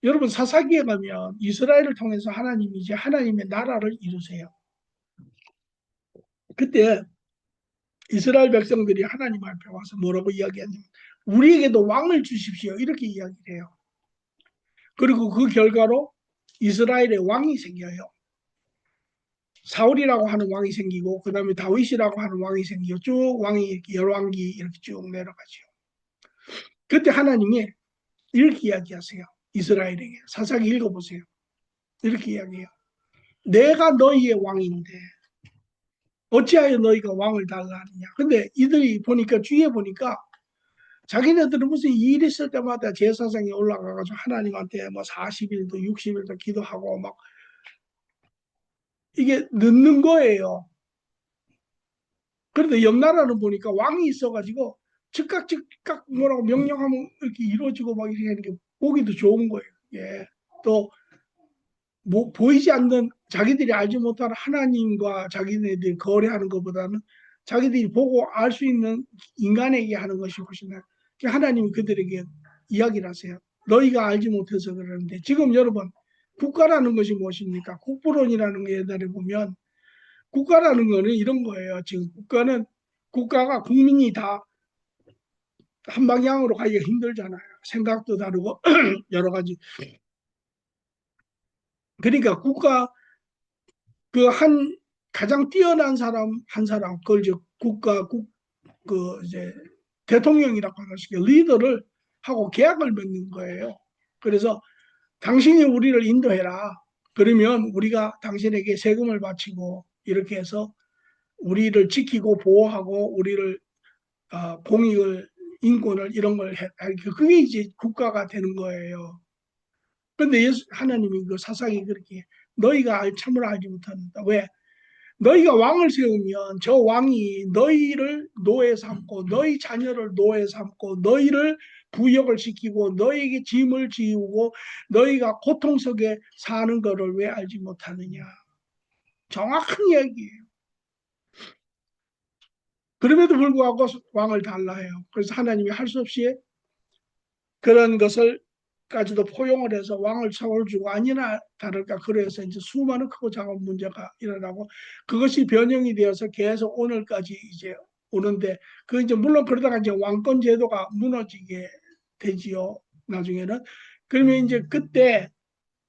여러분 사사기에 가면 이스라엘을 통해서 하나님이 이제 하나님의 나라를 이루세요. 그때 이스라엘 백성들이 하나님 앞에 와서 뭐라고 이야기하냐면 우리에게도 왕을 주십시오. 이렇게 이야기를 해요. 그리고 그 결과로 이스라엘의 왕이 생겨요. 사울이라고 하는 왕이 생기고 그 다음에 다윗이라고 하는 왕이 생기고 쭉 왕이 이렇게 열왕기 이렇게 쭉 내려가죠. 그때 하나님이 이렇게 이야기하세요. 이스라엘에게. 사사기 읽어보세요. 이렇게 이야기해요. 내가 너희의 왕인데 어찌하여 너희가 왕을 달라 하느냐. 근데 이들이 보니까 주위에 보니까 자기네들은 무슨 일 있을 때마다 제사장이 올라가가지고 하나님한테 뭐 40일도 60일도 기도하고 막 이게 늦는 거예요. 그런데 옆 나라는 보니까 왕이 있어가지고 즉각 뭐라고 명령하면 이렇게 이루어지고 막 이렇게 하는 게 보기도 좋은 거예요. 예. 또 뭐 보이지 않는 자기들이 알지 못하는 하나님과 자기네들이 거래하는 것보다는 자기들이 보고 알 수 있는 인간에게 하는 것이 훨씬 나아요. 하나님이 그들에게 이야기를 하세요. 너희가 알지 못해서 그러는데 지금 여러분 국가라는 것이 무엇입니까? 국부론이라는 거 옛날에 보면 국가라는 거는 이런 거예요. 지금 국가가 국민이 다 한 방향으로 가기가 힘들잖아요. 생각도 다르고 여러 가지. 그러니까 그 가장 뛰어난 사람 한 사람 그걸 이제 이제 대통령이라고 하는 식의 리더를 하고 계약을 맺는 거예요. 그래서 당신이 우리를 인도해라. 그러면 우리가 당신에게 세금을 바치고 이렇게 해서 우리를 지키고 보호하고 우리를 공익을 인권을 이런 걸 해. 그게 이제 국가가 되는 거예요. 그런데 하나님이 그 사상이 그렇게 너희가 참으로 알지 못한다. 왜? 너희가 왕을 세우면 저 왕이 너희를 노예 삼고 너희 자녀를 노예 삼고 너희를 부역을 시키고 너희에게 짐을 지우고 너희가 고통 속에 사는 것을 왜 알지 못하느냐. 정확한 이야기예요. 그럼에도 불구하고 왕을 달라 해요. 그래서 하나님이 할 수 없이 그런 것을까지도 포용을 해서 왕을 세워주고 아니나 다를까 그래서 이제 수많은 크고 작은 문제가 일어나고 그것이 변형이 되어서 계속 오늘까지 이제 오는데 그 이제 물론 그러다가 이제 왕권 제도가 무너지게 되지요. 나중에는 그러면 이제 그때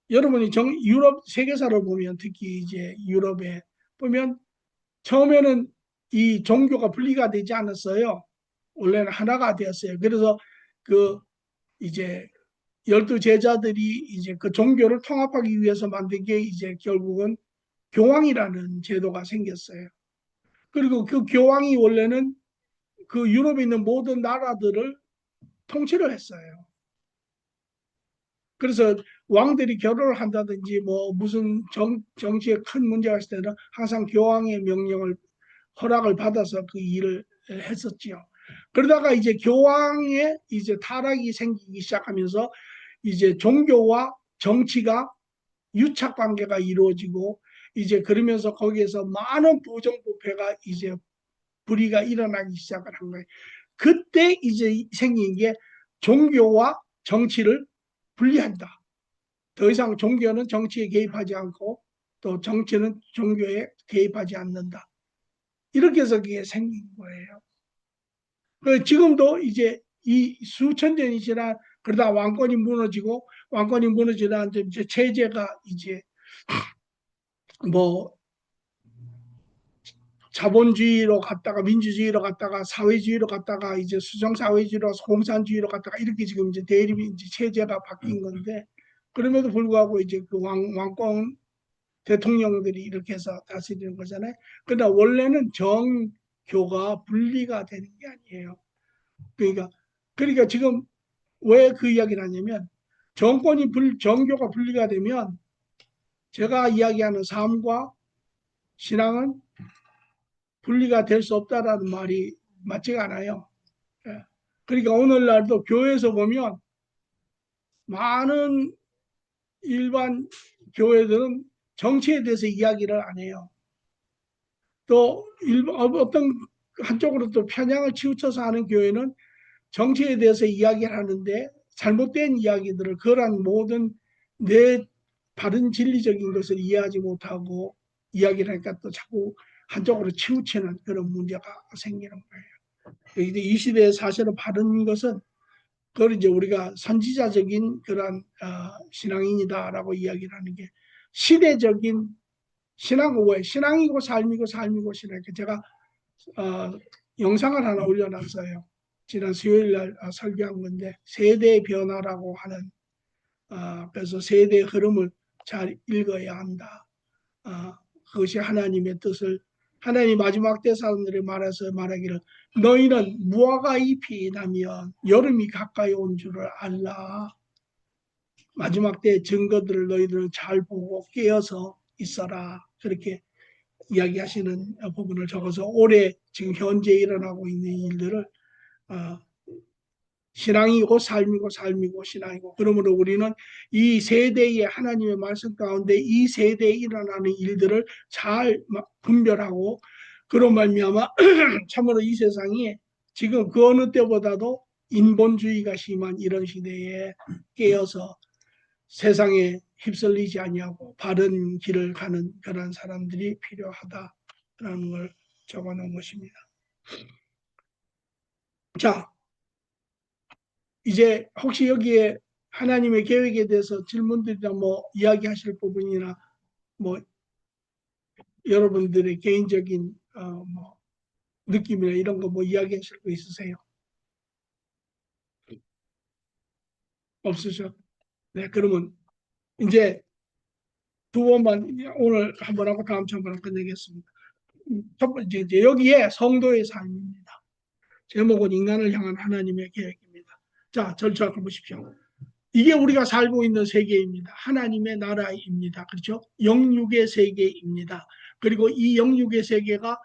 여러분이 유럽 세계사를 보면 특히 이제 유럽에 보면 처음에는 이 종교가 분리가 되지 않았어요. 원래는 하나가 되었어요. 그래서 그 이제 12제자들이 이제 그 종교를 통합하기 위해서 만든 게 이제 결국은 교황이라는 제도가 생겼어요. 그리고 그 교황이 원래는 그 유럽에 있는 모든 나라들을 통치를 했어요. 그래서 왕들이 결혼을 한다든지 뭐 무슨 정치에 큰 문제가 있을 때는 항상 교황의 명령을 허락을 받아서 그 일을 했었지요. 그러다가 이제 교황의 이제 타락이 생기기 시작하면서 이제 종교와 정치가 유착 관계가 이루어지고 이제 그러면서 거기에서 많은 부정부패가 이제 불의가 일어나기 시작을 한 거예요. 그때 이제 생긴 게 종교와 정치를 분리한다. 더 이상 종교는 정치에 개입하지 않고 또 정치는 종교에 개입하지 않는다. 이렇게 해서 그게 생긴 거예요. 지금도 이제 이 수천 년이 지나 그러다 왕권이 무너지다 이제 체제가 이제 뭐 자본주의로 갔다가 민주주의로 갔다가 사회주의로 갔다가 이제 수정사회주의로 공산주의로 갔다가 이렇게 지금 이제 대립이 이제 체제가 바뀐 건데 그럼에도 불구하고 이제 그 왕권 대통령들이 이렇게 해서 다스리는 거잖아요. 그러나 원래는 정교가 분리가 되는 게 아니에요. 그러니까 지금 왜 그 이야기를 하냐면 정교가 분리가 되면 제가 이야기하는 삶과 신앙은 분리가 될 수 없다라는 말이 맞지가 않아요. 예. 그러니까 오늘날도 교회에서 보면 많은 일반 교회들은 정치에 대해서 이야기를 안 해요. 또 어떤 한쪽으로 또 편향을 치우쳐서 하는 교회는 정치에 대해서 이야기를 하는데 잘못된 이야기들을 그러한 모든 내 바른 진리적인 것을 이해하지 못하고 이야기를 하니까 또 자꾸 한쪽으로 치우치는 그런 문제가 생기는 거예요. 이 시대에 사실은 바른 것은 그걸 이제 우리가 선지자적인 그런 신앙인이다라고 이야기를 하는 게 시대적인 신앙은 왜 신앙이고 삶이고 삶이고 신앙. 제가 영상을 하나 올려놨어요. 지난 수요일 날 설교한 건데 세대의 변화라고 하는 그래서 세대의 흐름을 잘 읽어야 한다. 그것이 하나님의 뜻을 하나님 마지막 때 사람들이 말하기를 너희는 무화과 잎이 나면 여름이 가까이 온 줄을 알라. 마지막 때 증거들을 너희들은 잘 보고 깨어서 있어라. 그렇게 이야기하시는 부분을 적어서 올해 지금 현재 일어나고 있는 일들을 신앙이고 삶이고 삶이고 신앙이고 그러므로 우리는 이 세대의 하나님의 말씀 가운데 이 세대에 일어나는 일들을 잘 분별하고 그런 말미암아 참으로 이 세상이 지금 그 어느 때보다도 인본주의가 심한 이런 시대에 깨어서 세상에 휩쓸리지 아니하고 바른 길을 가는 그런 사람들이 필요하다라는 걸 적어놓은 것입니다. 자, 이제 혹시 여기에 하나님의 계획에 대해서 질문들이나 뭐 이야기하실 부분이나 뭐 여러분들의 개인적인 뭐 느낌이나 이런 거 뭐 이야기하실 거 있으세요? 없으셔? 네, 그러면 이제 두 번만 오늘 한 번 하고 다음 주 한 번 끝내겠습니다. 첫 번째 이제 여기에 성도의 삶입니다. 제목은 인간을 향한 하나님의 계획입니다. 자, 절차를 보십시오. 이게 우리가 살고 있는 세계입니다. 하나님의 나라입니다. 그렇죠? 영육의 세계입니다. 그리고 이 영육의 세계가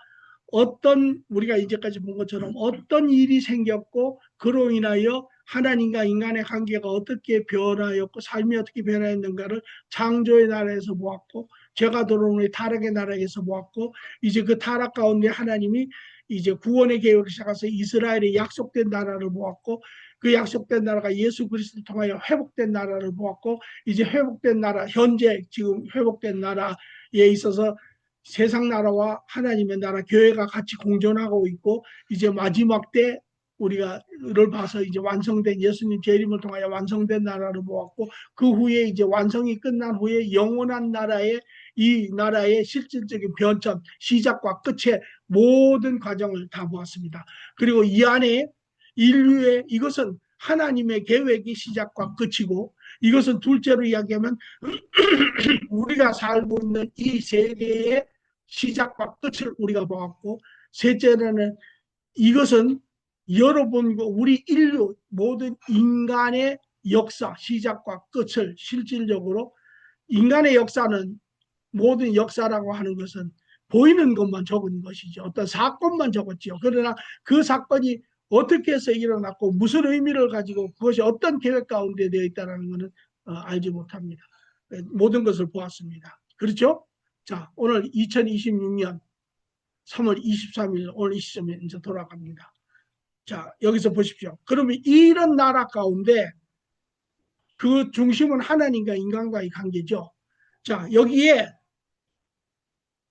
어떤 우리가 이제까지 본 것처럼 어떤 일이 생겼고 그로 인하여 하나님과 인간의 관계가 어떻게 변화였고 삶이 어떻게 변화했는가를 창조의 나라에서 보았고 죄가 들어온 후에 타락의 나라에서 보았고 이제 그 타락 가운데 하나님이 이제 구원의 계획을 시작해서 이스라엘의 약속된 나라를 보았고 그 약속된 나라가 예수 그리스도를 통하여 회복된 나라를 보았고 이제 회복된 나라 현재 지금 회복된 나라에 있어서 세상 나라와 하나님의 나라 교회가 같이 공존하고 있고 이제 마지막 때 우리가를 봐서 이제 완성된 예수님 재림을 통하여 완성된 나라를 보았고 그 후에 이제 완성이 끝난 후에 영원한 나라의 이 나라의 실질적인 변천 시작과 끝의 모든 과정을 다 보았습니다. 그리고 이 안에 인류의 이것은 하나님의 계획이 시작과 끝이고 이것은 둘째로 이야기하면 우리가 살고 있는 이 세계의 시작과 끝을 우리가 보았고 셋째로는 이것은 여러분과 우리 인류 모든 인간의 역사 시작과 끝을 실질적으로 인간의 역사는 모든 역사라고 하는 것은 보이는 것만 적은 것이죠. 어떤 사건만 적었지요. 그러나 그 사건이 어떻게 해서 일어났고 무슨 의미를 가지고 그것이 어떤 계획 가운데 되어 있다는 것은 알지 못합니다. 모든 것을 보았습니다. 그렇죠? 자, 오늘 2026년 3월 23일 오늘 이 시점에 이제 돌아갑니다. 자, 여기서 보십시오. 그러면 이런 나라 가운데 그 중심은 하나님과 인간과의 관계죠. 자, 여기에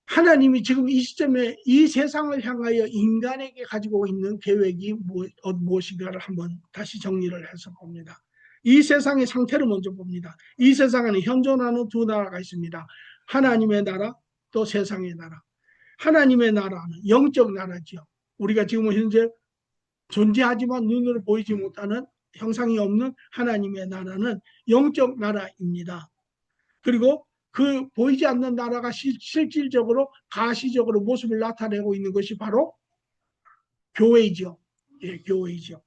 하나님이 지금 이 시점에 이 세상을 향하여 인간에게 가지고 있는 계획이 무엇인가를 한번 다시 정리를 해서 봅니다. 이 세상의 상태를 먼저 봅니다. 이 세상에는 현존하는 두 나라가 있습니다. 하나님의 나라 또 세상의 나라. 하나님의 나라는 영적 나라죠. 우리가 지금 현재 존재하지만 눈으로 보이지 못하는 형상이 없는 하나님의 나라는 영적 나라입니다. 그리고 그 보이지 않는 나라가 실질적으로 가시적으로 모습을 나타내고 있는 것이 바로 교회이죠. 예, 교회이죠.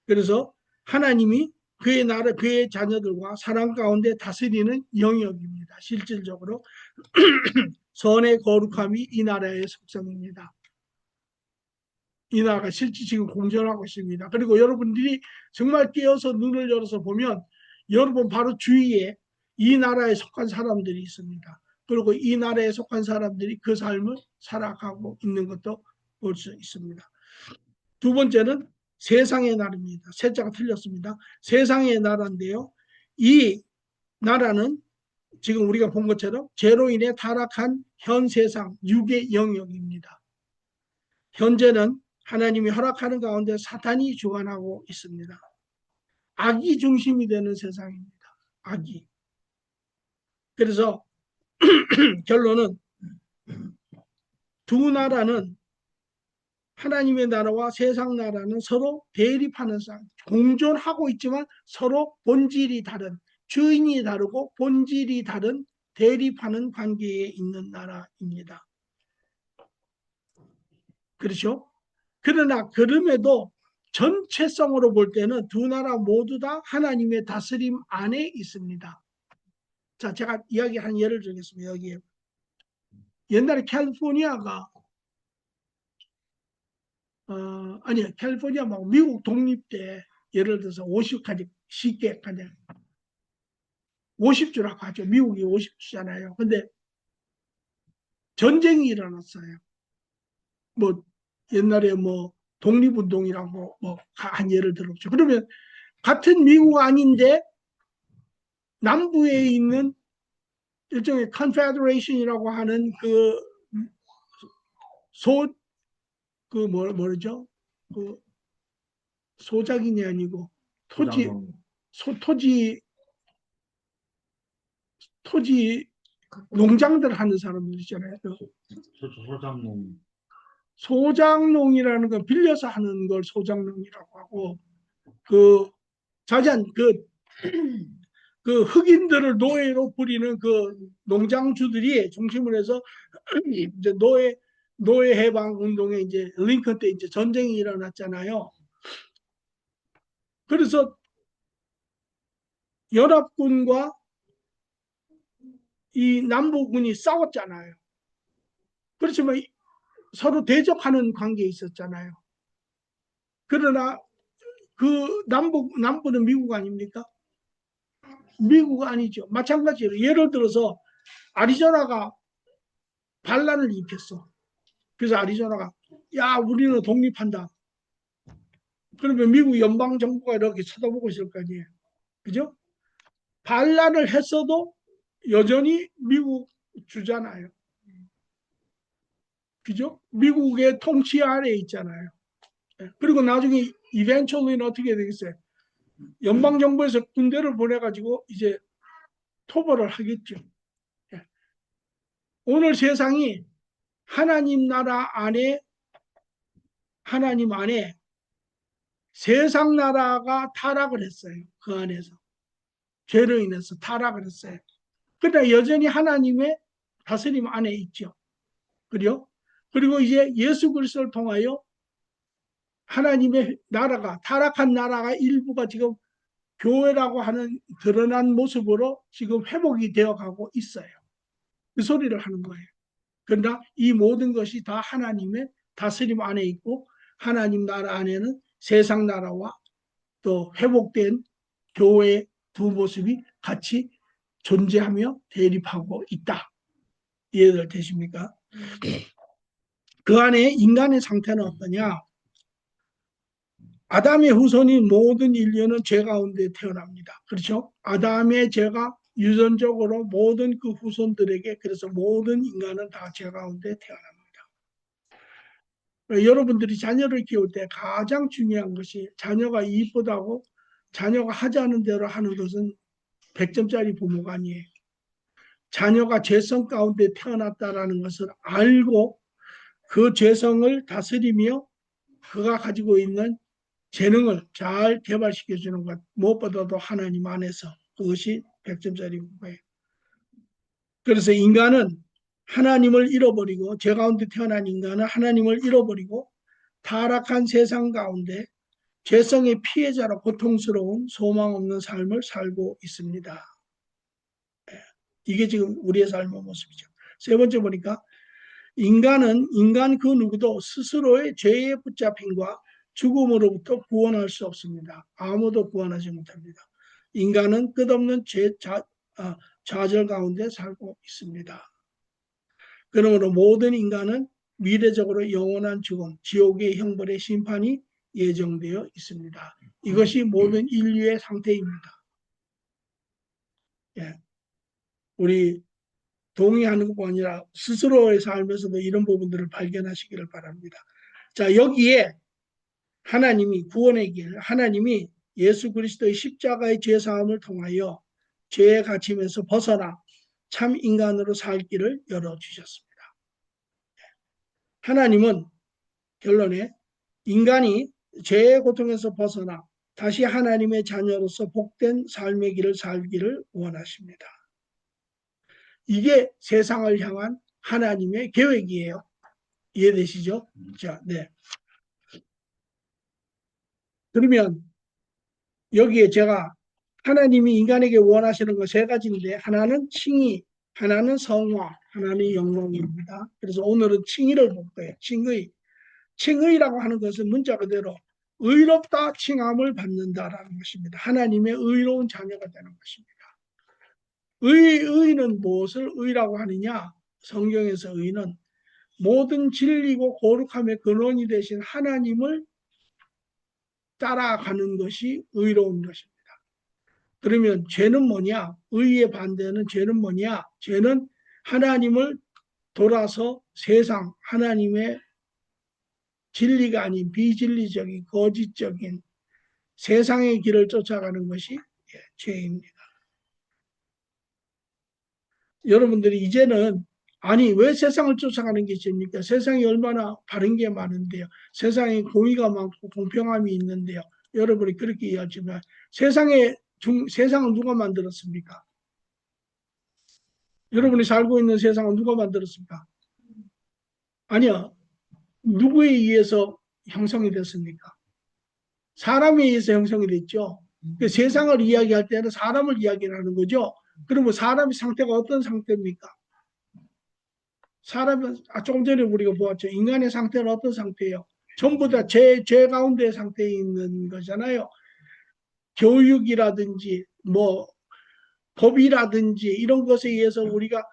그래서 하나님이 그의 나라, 그의 자녀들과 사랑 가운데 다스리는 영역입니다. 실질적으로 선의 거룩함이 이 나라의 속성입니다. 이 나라가 실제 지금 공존하고 있습니다. 그리고 여러분들이 정말 깨어서 눈을 열어서 보면 여러분 바로 주위에 이 나라에 속한 사람들이 있습니다. 그리고 이 나라에 속한 사람들이 그 삶을 살아가고 있는 것도 볼 수 있습니다. 두 번째는 세상의 나라입니다. 세자가 틀렸습니다. 세상의 나라인데요. 이 나라는 지금 우리가 본 것처럼 죄로 인해 타락한 현 세상 육의 영역입니다. 현재는 하나님이 허락하는 가운데 사탄이 주관하고 있습니다. 악이 중심이 되는 세상입니다. 악이. 그래서 결론은 두 나라는 하나님의 나라와 세상 나라는 서로 대립하는 싸움, 공존하고 있지만 서로 본질이 다른, 주인이 다르고 본질이 다른 대립하는 관계에 있는 나라입니다. 그렇죠? 그러나 그럼에도 전체성으로 볼 때는 두 나라 모두 다 하나님의 다스림 안에 있습니다. 자, 제가 이야기한 예를 들겠습니다. 여기에 옛날에 캘리포니아가 아니 캘리포니아 말고 미국 독립 때 예를 들어서 50까지 쉽게 그냥 50주라고 하죠. 미국이 50주잖아요. 근데 전쟁이 일어났어요. 뭐 옛날에 뭐 독립운동이라고 뭐 한 예를 들었죠. 그러면 같은 미국 아닌데 남부에 있는 일종의 컨페더레이션이라고 하는 뭐죠? 그 소작인이 아니고 토지 농장들 하는 사람들 있잖아요. 소장농. 소장농이라는 건 빌려서 하는 걸 소장농이라고 하고 자잔 그 흑인들을 노예로 부리는 그 농장주들이 중심을 해서 이제 노예 해방 운동에 이제 링컨 때 이제 전쟁이 일어났잖아요. 그래서 연합군과 이 남부군이 싸웠잖아요. 그렇지만 서로 대적하는 관계에 있었잖아요. 그러나 그 남부는 미국 아닙니까? 미국 아니죠. 마찬가지로 예를 들어서 아리조나가 반란을 일으켰어. 그래서 아리조나가 야 우리는 독립한다. 그러면 미국 연방정부가 이렇게 쳐다보고 있을 거 아니에요. 그죠? 반란을 했어도 여전히 미국 주잖아요. 그죠? 미국의 통치 아래에 있잖아요. 그리고 나중에 eventually는 어떻게 되겠어요? 연방정부에서 군대를 보내가지고 이제 토벌을 하겠죠. 오늘 세상이 하나님 나라 안에 하나님 안에 세상 나라가 타락을 했어요. 그 안에서 죄로 인해서 타락을 했어요. 그러나 여전히 하나님의 다스림 안에 있죠. 그래요? 그리고 이제 예수 그리스도를 통하여 하나님의 나라가 타락한 나라가 일부가 지금 교회라고 하는 드러난 모습으로 지금 회복이 되어가고 있어요. 그 소리를 하는 거예요. 그러나 이 모든 것이 다 하나님의 다스림 안에 있고 하나님 나라 안에는 세상 나라와 또 회복된 교회의 두 모습이 같이 존재하며 대립하고 있다. 이해가 되십니까? 그 안에 인간의 상태는 어떠냐? 아담의 후손인 모든 인류는 죄 가운데 태어납니다. 그렇죠? 아담의 죄가 유전적으로 모든 그 후손들에게 그래서 모든 인간은 다 죄 가운데 태어납니다. 여러분들이 자녀를 키울 때 가장 중요한 것이 자녀가 이쁘다고 자녀가 하자는 대로 하는 것은 100점짜리 부모가 아니에요. 자녀가 죄성 가운데 태어났다라는 것을 알고 그 죄성을 다스리며 그가 가지고 있는 재능을 잘 개발시켜주는 것, 무엇보다도 하나님 안에서 그것이 100점짜리 공부예요. 그래서 인간은 하나님을 잃어버리고, 죄 가운데 태어난 인간은 하나님을 잃어버리고 타락한 세상 가운데 죄성의 피해자로 고통스러운 소망 없는 삶을 살고 있습니다. 이게 지금 우리의 삶의 모습이죠. 세 번째 보니까 인간 그 누구도 스스로의 죄에 붙잡힘과 죽음으로부터 구원할 수 없습니다. 아무도 구원하지 못합니다. 인간은 끝없는 좌절 가운데 살고 있습니다. 그러므로 모든 인간은 미래적으로 영원한 죽음, 지옥의 형벌의 심판이 예정되어 있습니다. 이것이 모든 인류의 상태입니다. 예. 우리 동의하는 것뿐 아니라 스스로의 삶에서도 이런 부분들을 발견하시기를 바랍니다. 자, 여기에 하나님이 구원의 길, 하나님이 예수 그리스도의 십자가의 죄사함을 통하여 죄의 갇힘에서 벗어나 참 인간으로 살 길을 열어주셨습니다. 하나님은 결론에 인간이 죄의 고통에서 벗어나 다시 하나님의 자녀로서 복된 삶의 길을 살기를 원하십니다. 이게 세상을 향한 하나님의 계획이에요. 이해되시죠? 자, 네. 그러면 여기에 제가 하나님이 인간에게 원하시는 거 세 가지인데 하나는 칭의, 하나는 성화, 하나는 영광입니다. 그래서 오늘은 칭의를 볼 거예요. 칭의. 칭의라고 하는 것은 문자 그대로 의롭다 칭함을 받는다라는 것입니다. 하나님의 의로운 자녀가 되는 것입니다. 의는 무엇을 의라고 하느냐? 성경에서 의는 모든 진리고 거룩함의 근원이 되신 하나님을 따라가는 것이 의로운 것입니다. 그러면 죄는 뭐냐? 의의 반대는 죄는 뭐냐? 죄는 하나님을 돌아서 세상, 하나님의 진리가 아닌 비진리적인 거짓적인 세상의 길을 쫓아가는 것이 죄입니다. 여러분들이 이제는 아니 왜 세상을 쫓아가는 게 죄입니까? 세상이 얼마나 바른 게 많은데요. 세상에 공의가 많고 공평함이 있는데요. 여러분이 그렇게 이해하지만 세상은 누가 만들었습니까? 여러분이 살고 있는 세상은 누가 만들었습니까? 아니요. 누구에 의해서 형성이 됐습니까? 사람에 의해서 형성이 됐죠. 세상을 이야기할 때는 사람을 이야기하는 거죠. 그러면 사람의 상태가 어떤 상태입니까? 사람은 조금 전에 우리가 보았죠. 인간의 상태는 어떤 상태예요? 전부 다 죄 가운데 상태에 있는 거잖아요. 교육이라든지 뭐 법이라든지 이런 것에 의해서 우리가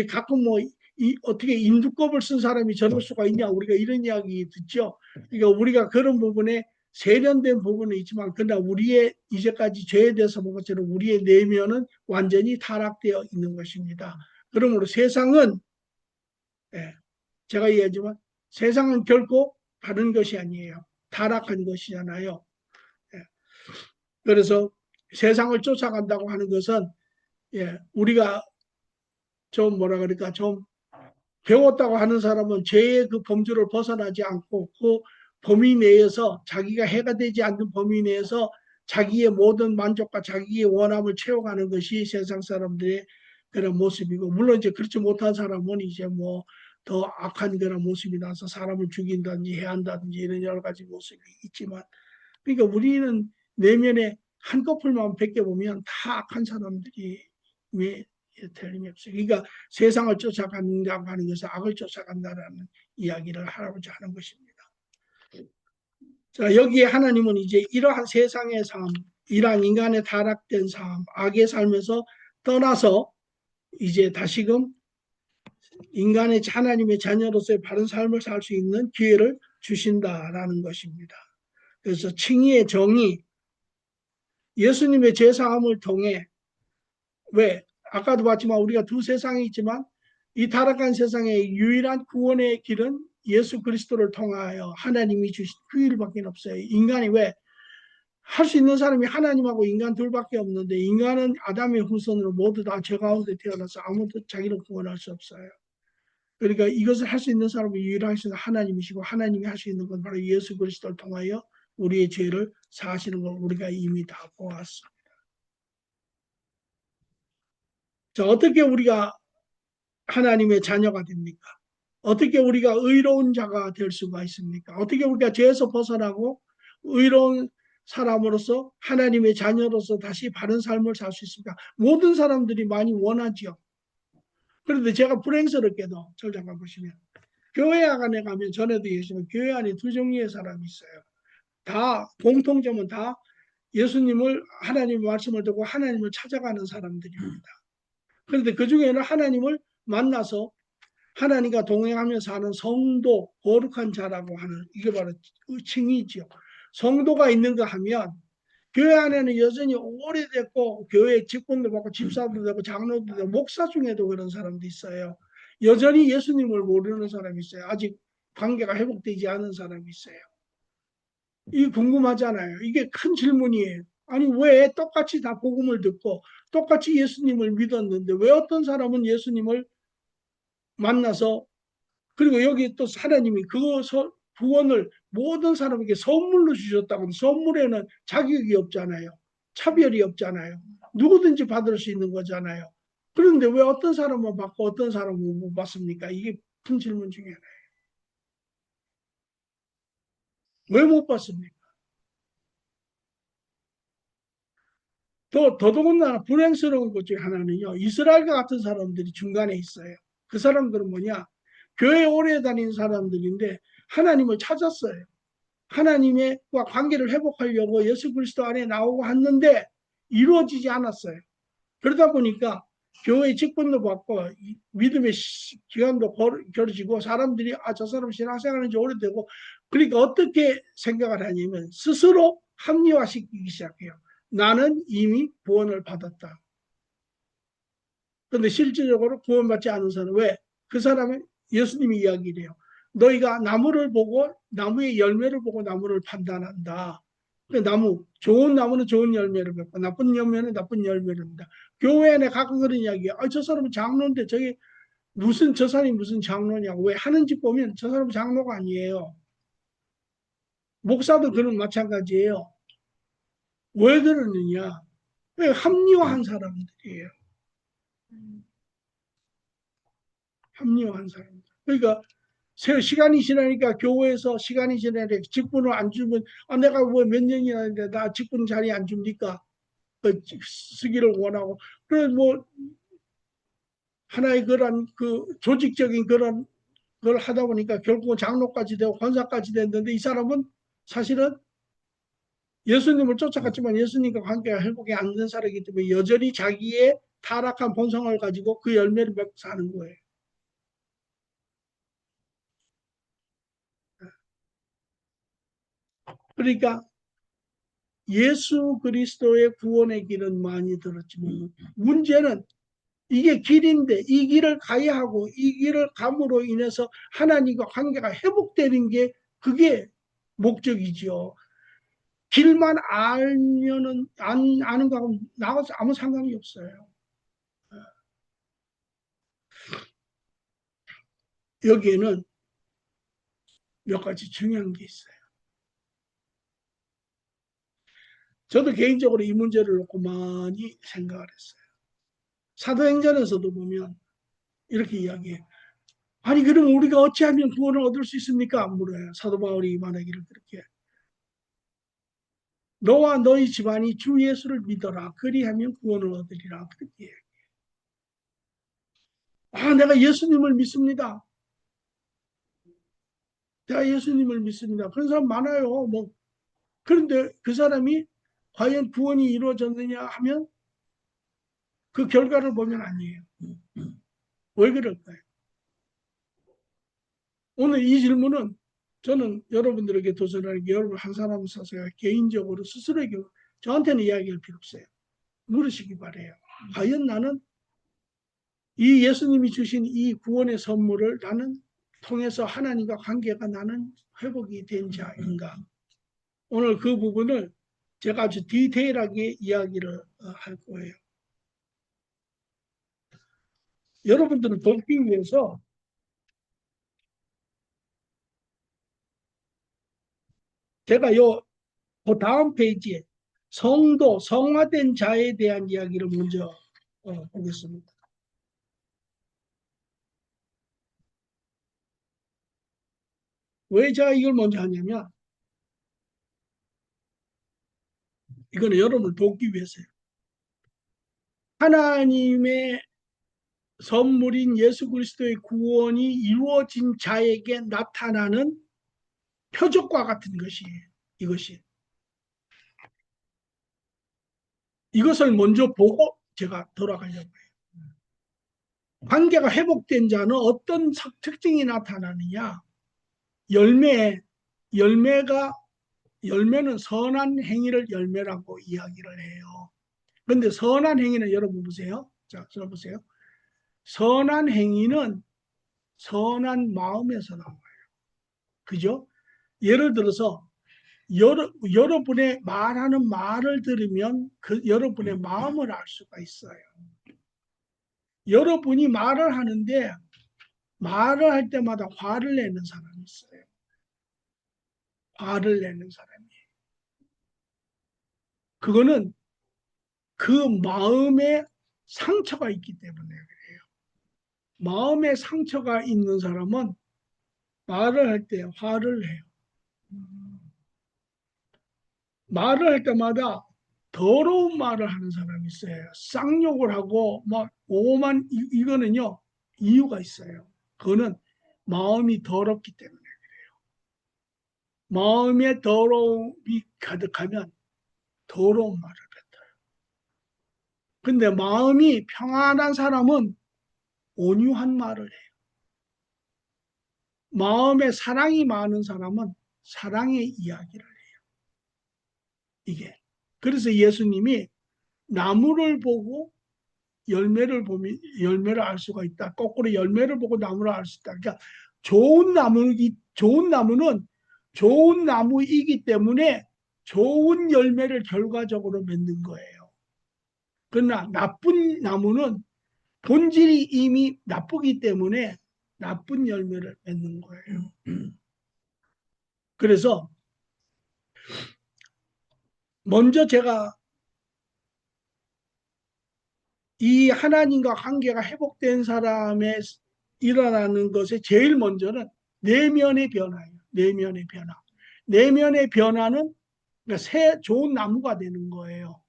가끔 어떻게 인두껍을 쓴 사람이 저럴 수가 있냐 우리가 이런 이야기 듣죠. 그러니까 우리가 그런 부분에 세련된 부분은 있지만 그러나 우리의 이제까지 죄에 대해서 본 것처럼 우리의 내면은 완전히 타락되어 있는 것입니다. 그러므로 세상은 제가 얘기하지만 세상은 결코 바른 것이 아니에요. 타락한 것이잖아요. 그래서 세상을 쫓아간다고 하는 것은 우리가 좀 뭐라 그럴까 좀 배웠다고 하는 사람은 죄의 그 범주를 벗어나지 않고 그 범위 내에서 자기가 해가 되지 않는 범위 내에서 자기의 모든 만족과 자기의 원함을 채워가는 것이 세상 사람들의 그런 모습이고 물론 이제 그렇지 못한 사람은 이제 뭐 더 악한 그런 모습이 나서 사람을 죽인다든지 해한다든지 이런 여러 가지 모습이 있지만 그러니까 우리는 내면에 한꺼풀만 벗겨보면 다 악한 사람들이 왜 틀림이 없어요. 그러니까 세상을 쫓아간다고 하는 것은 악을 쫓아간다라는 이야기를 하고자 하는 것입니다. 자, 여기에 하나님은 이제 이러한 세상의 삶, 이러한 인간의 타락된 삶, 악의 삶에서 떠나서 이제 다시금 인간의 하나님의 자녀로서의 바른 삶을 살 수 있는 기회를 주신다라는 것입니다. 그래서 칭의의 정의, 예수님의 죄사함을 통해 왜 아까도 봤지만 우리가 두 세상이 있지만 이 타락한 세상의 유일한 구원의 길은 예수 그리스도를 통하여 하나님이 주신 그 일밖에 없어요. 인간이 왜 할 수 있는 사람이 하나님하고 인간 둘밖에 없는데 인간은 아담의 후손으로 모두 다 죄 가운데 태어나서 아무도 자기를 구원할 수 없어요. 그러니까 이것을 할 수 있는 사람은 유일하신 하나님이시고 하나님이 할 수 있는 건 바로 예수 그리스도를 통하여 우리의 죄를 사하시는 걸 우리가 이미 다 보았습니다. 자, 어떻게 우리가 하나님의 자녀가 됩니까? 어떻게 우리가 의로운 자가 될 수가 있습니까? 어떻게 우리가 죄에서 벗어나고 의로운 사람으로서 하나님의 자녀로서 다시 바른 삶을 살 수 있습니까? 모든 사람들이 많이 원하지요. 그런데 제가 불행스럽게도 저 잠깐 보시면 교회 안에 가면 전에도 얘기했지만 교회 안에 두 종류의 사람이 있어요. 다 공통점은 다 예수님을 하나님의 말씀을 듣고 하나님을 찾아가는 사람들입니다. 그런데 그 중에는 하나님을 만나서 하나님과 동행하며 사는 성도, 거룩한 자라고 하는 이게 바로 칭이죠. 성도가 있는가 하면 교회 안에는 여전히 오래됐고 교회 직분도 받고 집사도 되고 장로도 되고 목사 중에도 그런 사람도 있어요. 여전히 예수님을 모르는 사람이 있어요. 아직 관계가 회복되지 않은 사람이 있어요. 이게 궁금하잖아요. 이게 큰 질문이에요. 아니 왜 똑같이 다 복음을 듣고 똑같이 예수님을 믿었는데 왜 어떤 사람은 예수님을 만나서 그리고 여기 또 하나님이 그 구원을 모든 사람에게 선물로 주셨다고 선물에는 자격이 없잖아요. 차별이 없잖아요. 누구든지 받을 수 있는 거잖아요. 그런데 왜 어떤 사람은 받고 어떤 사람은 못 받습니까? 이게 큰 질문 중에 하나예요. 왜 못 받습니까? 더더군다나 불행스러운 것 중에 하나는요. 이스라엘과 같은 사람들이 중간에 있어요. 그 사람들은 뭐냐? 교회 오래 다닌 사람들인데 하나님을 찾았어요. 하나님과 관계를 회복하려고 예수 그리스도 안에 나오고 했는데 이루어지지 않았어요. 그러다 보니까 교회 직분도 받고 믿음의 기간도 겨뤄지고 사람들이 저 사람 신앙생활한 지 오래되고 그러니까 어떻게 생각을 하냐면 스스로 합리화시키기 시작해요. 나는 이미 구원을 받았다. 그런데 실질적으로 구원받지 않은 사람은 왜? 그 사람은 예수님이 이야기를 해요. 너희가 나무를 보고 나무의 열매를 보고 나무를 판단한다. 나무, 좋은 나무는 좋은 열매를 맺고 나쁜 열매는 나쁜 열매를 맺는다. 교회 안에 가끔 그런 이야기야. 저 사람은 장로인데 저게 무슨 저 사람이 무슨 장로냐고. 왜 하는지 보면 저 사람은 장로가 아니에요. 목사도 그런 마찬가지예요. 왜 그러느냐? 왜 합리화한 사람들이에요. 합리화한 사람들. 그러니까 시간이 지나니까 교회에서 시간이 지나니까 직분을 안 주면 내가 왜 몇 년이나 했는데 나 직분 자리 안 줍니까? 쓰기를 원하고 그래 뭐 하나의 그런 그 조직적인 그런 걸 하다 보니까 결국은 장로까지 되고 권사까지 됐는데 이 사람은 사실은 예수님을 쫓아갔지만 예수님과 관계가 회복이 안 된 사람이기 때문에 여전히 자기의 타락한 본성을 가지고 그 열매를 맺고 사는 거예요. 그러니까 예수 그리스도의 구원의 길은 많이 들었지만 문제는 이게 길인데 이 길을 가야 하고 이 길을 감으로 인해서 하나님과 관계가 회복되는 게 그게 목적이지요. 길만 알면은 아는 거하고 나와서 아무 상관이 없어요. 여기에는 몇 가지 중요한 게 있어요. 저도 개인적으로 이 문제를 놓고 많이 생각을 했어요. 사도행전에서도 보면 이렇게 이야기해요. 아니 그럼 우리가 어찌하면 구원을 얻을 수 있습니까? 물어요. 사도 바울이 말하기를 그렇게. 너와 너희 집안이 주 예수를 믿어라. 그리하면 구원을 얻으리라. 그렇게. 내가 예수님을 믿습니다. 내가 예수님을 믿습니다. 그런 사람 많아요. 뭐 그런데 그 사람이 과연 구원이 이루어졌느냐 하면 그 결과를 보면 아니에요. 왜 그럴까요? 오늘 이 질문은 저는 여러분들에게 도전하는 게 여러분 한 사람 있어서 개인적으로 스스로에게 저한테는 이야기할 필요 없어요. 물으시기 바래요. 과연 나는 이 예수님이 주신 이 구원의 선물을 나는 통해서 하나님과 관계가 나는 회복이 된 자인가? 오늘 그 부분을 제가 아주 디테일하게 이야기를 할 거예요. 여러분들을 돕기 위해서 제가 그 다음 페이지에 성도, 성화된 자에 대한 이야기를 먼저 보겠습니다. 왜 제가 이걸 먼저 하냐면, 이거는 여러분을 돕기 위해서요. 하나님의 선물인 예수 그리스도의 구원이 이루어진 자에게 나타나는 표적과 같은 것이에요. 이것이. 이것을 먼저 보고 제가 돌아가려고 해요. 관계가 회복된 자는 어떤 특징이 나타나느냐? 열매는 선한 행위를 열매라고 이야기를 해요. 그런데 선한 행위는 여러분 보세요. 자, 들어보세요. 선한 행위는 선한 마음에서 나와요. 그죠? 예를 들어서 여러분의 말하는 말을 들으면 여러분의 마음을 알 수가 있어요. 여러분이 말을 하는데 말을 할 때마다 화를 내는 사람이 있어요. 화를 내는 사람이. 그거는 그 마음에 상처가 있기 때문에 그래요. 마음에 상처가 있는 사람은 말을 할 때 화를 내요. 말을 할 때마다 더러운 말을 하는 사람이 있어요. 쌍욕을 하고 막 오만 이거는요 이유가 있어요. 그거는 마음이 더럽기 때문에 그래요. 마음에 더러움이 가득하면 더러운 말을 뱉어요. 근데 마음이 평안한 사람은 온유한 말을 해요. 마음에 사랑이 많은 사람은 사랑의 이야기를 해요. 이게. 그래서 예수님이 나무를 보고 열매를 보면 열매를 알 수가 있다. 거꾸로 열매를 보고 나무를 알 수 있다. 그러니까 좋은 나무는 좋은 나무이기 때문에 좋은 열매를 결과적으로 맺는 거예요. 그러나 나쁜 나무는 본질이 이미 나쁘기 때문에 나쁜 열매를 맺는 거예요. 그래서 먼저 제가 이 하나님과 관계가 회복된 사람의 일어나는 것에 제일 먼저는 내면의 변화예요. 내면의 변화. 내면의 변화는 그러니까 새 좋은 나무가 되는 거예요.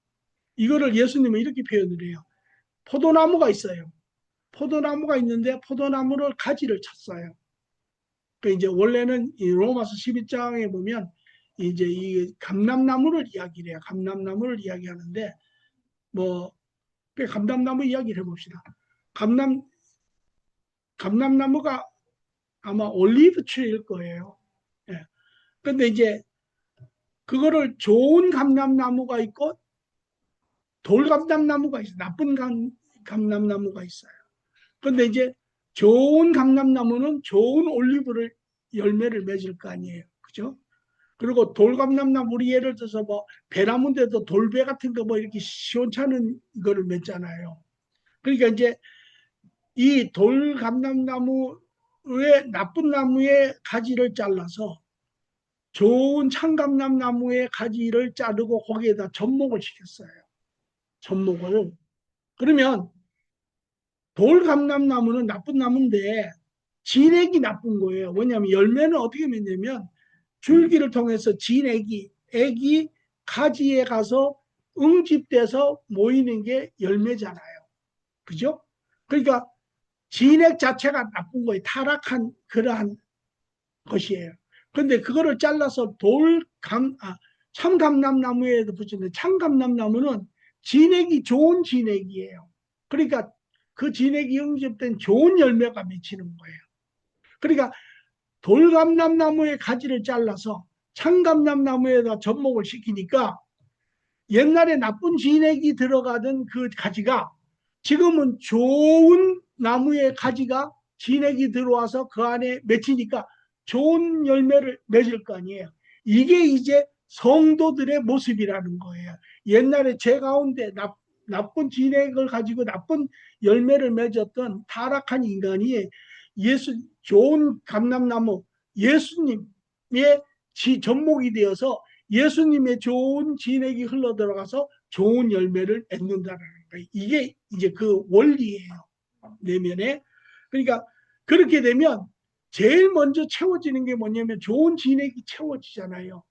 이거를 예수님은 이렇게 표현을 해요. 포도나무가 있어요. 포도나무가 있는데 포도나무를 가지를 쳤어요. 그러니까 이제 원래는 이 로마서 12장에 보면 이제 이 감람나무를 이야기를 해요. 감람나무를 이야기하는데 뭐 감람나무 이야기를 해봅시다. 감람 감람나무가 아마 올리브 트리일 거예요. 예. 근데 이제 그거를 좋은 감람나무가 있고 돌감람나무가 있어요. 나쁜 감람나무가 있어요. 근데 이제 좋은 감람나무는 좋은 올리브를 열매를 맺을 거 아니에요. 그죠? 그리고 돌감람나무 우리 예를 들어서 뭐 배나무인데도 돌배 같은 거 뭐 이렇게 시원찮은 거를 맺잖아요. 그러니까 이제 이 돌감람나무의 나쁜 나무의 가지를 잘라서 좋은 참감람나무의 가지를 자르고 거기에다 접목을 시켰어요. 접목을. 그러면 돌감람나무는 나쁜 나무인데 진액이 나쁜 거예요. 왜냐하면 열매는 어떻게 맺냐면 줄기를 통해서 액이 가지에 가서 응집돼서 모이는 게 열매잖아요. 그죠? 그러니까 진액 자체가 나쁜 거예요. 타락한 그러한 것이에요. 그런데 그거를 잘라서 참감람나무에도 붙이는데 참감람나무는 진액이 좋은 진액이에요. 그러니까 그 진액이 응집된 좋은 열매가 맺히는 거예요. 그러니까 돌감람나무의 가지를 잘라서 참감람나무에다 접목을 시키니까 옛날에 나쁜 진액이 들어가던 그 가지가 지금은 좋은 나무의 가지가 진액이 들어와서 그 안에 맺히니까 좋은 열매를 맺을 거 아니에요. 이게 이제 성도들의 모습이라는 거예요. 옛날에 제 가운데 나쁜 진액을 가지고 나쁜 열매를 맺었던 타락한 인간이 좋은 감람나무 예수님의 접목이 되어서 예수님의 좋은 진액이 흘러 들어가서 좋은 열매를 맺는다는 거예요. 이게 이제 그 원리예요. 내면에. 그러니까 그렇게 되면 제일 먼저 채워지는 게 뭐냐면 좋은 진액이 채워지잖아요.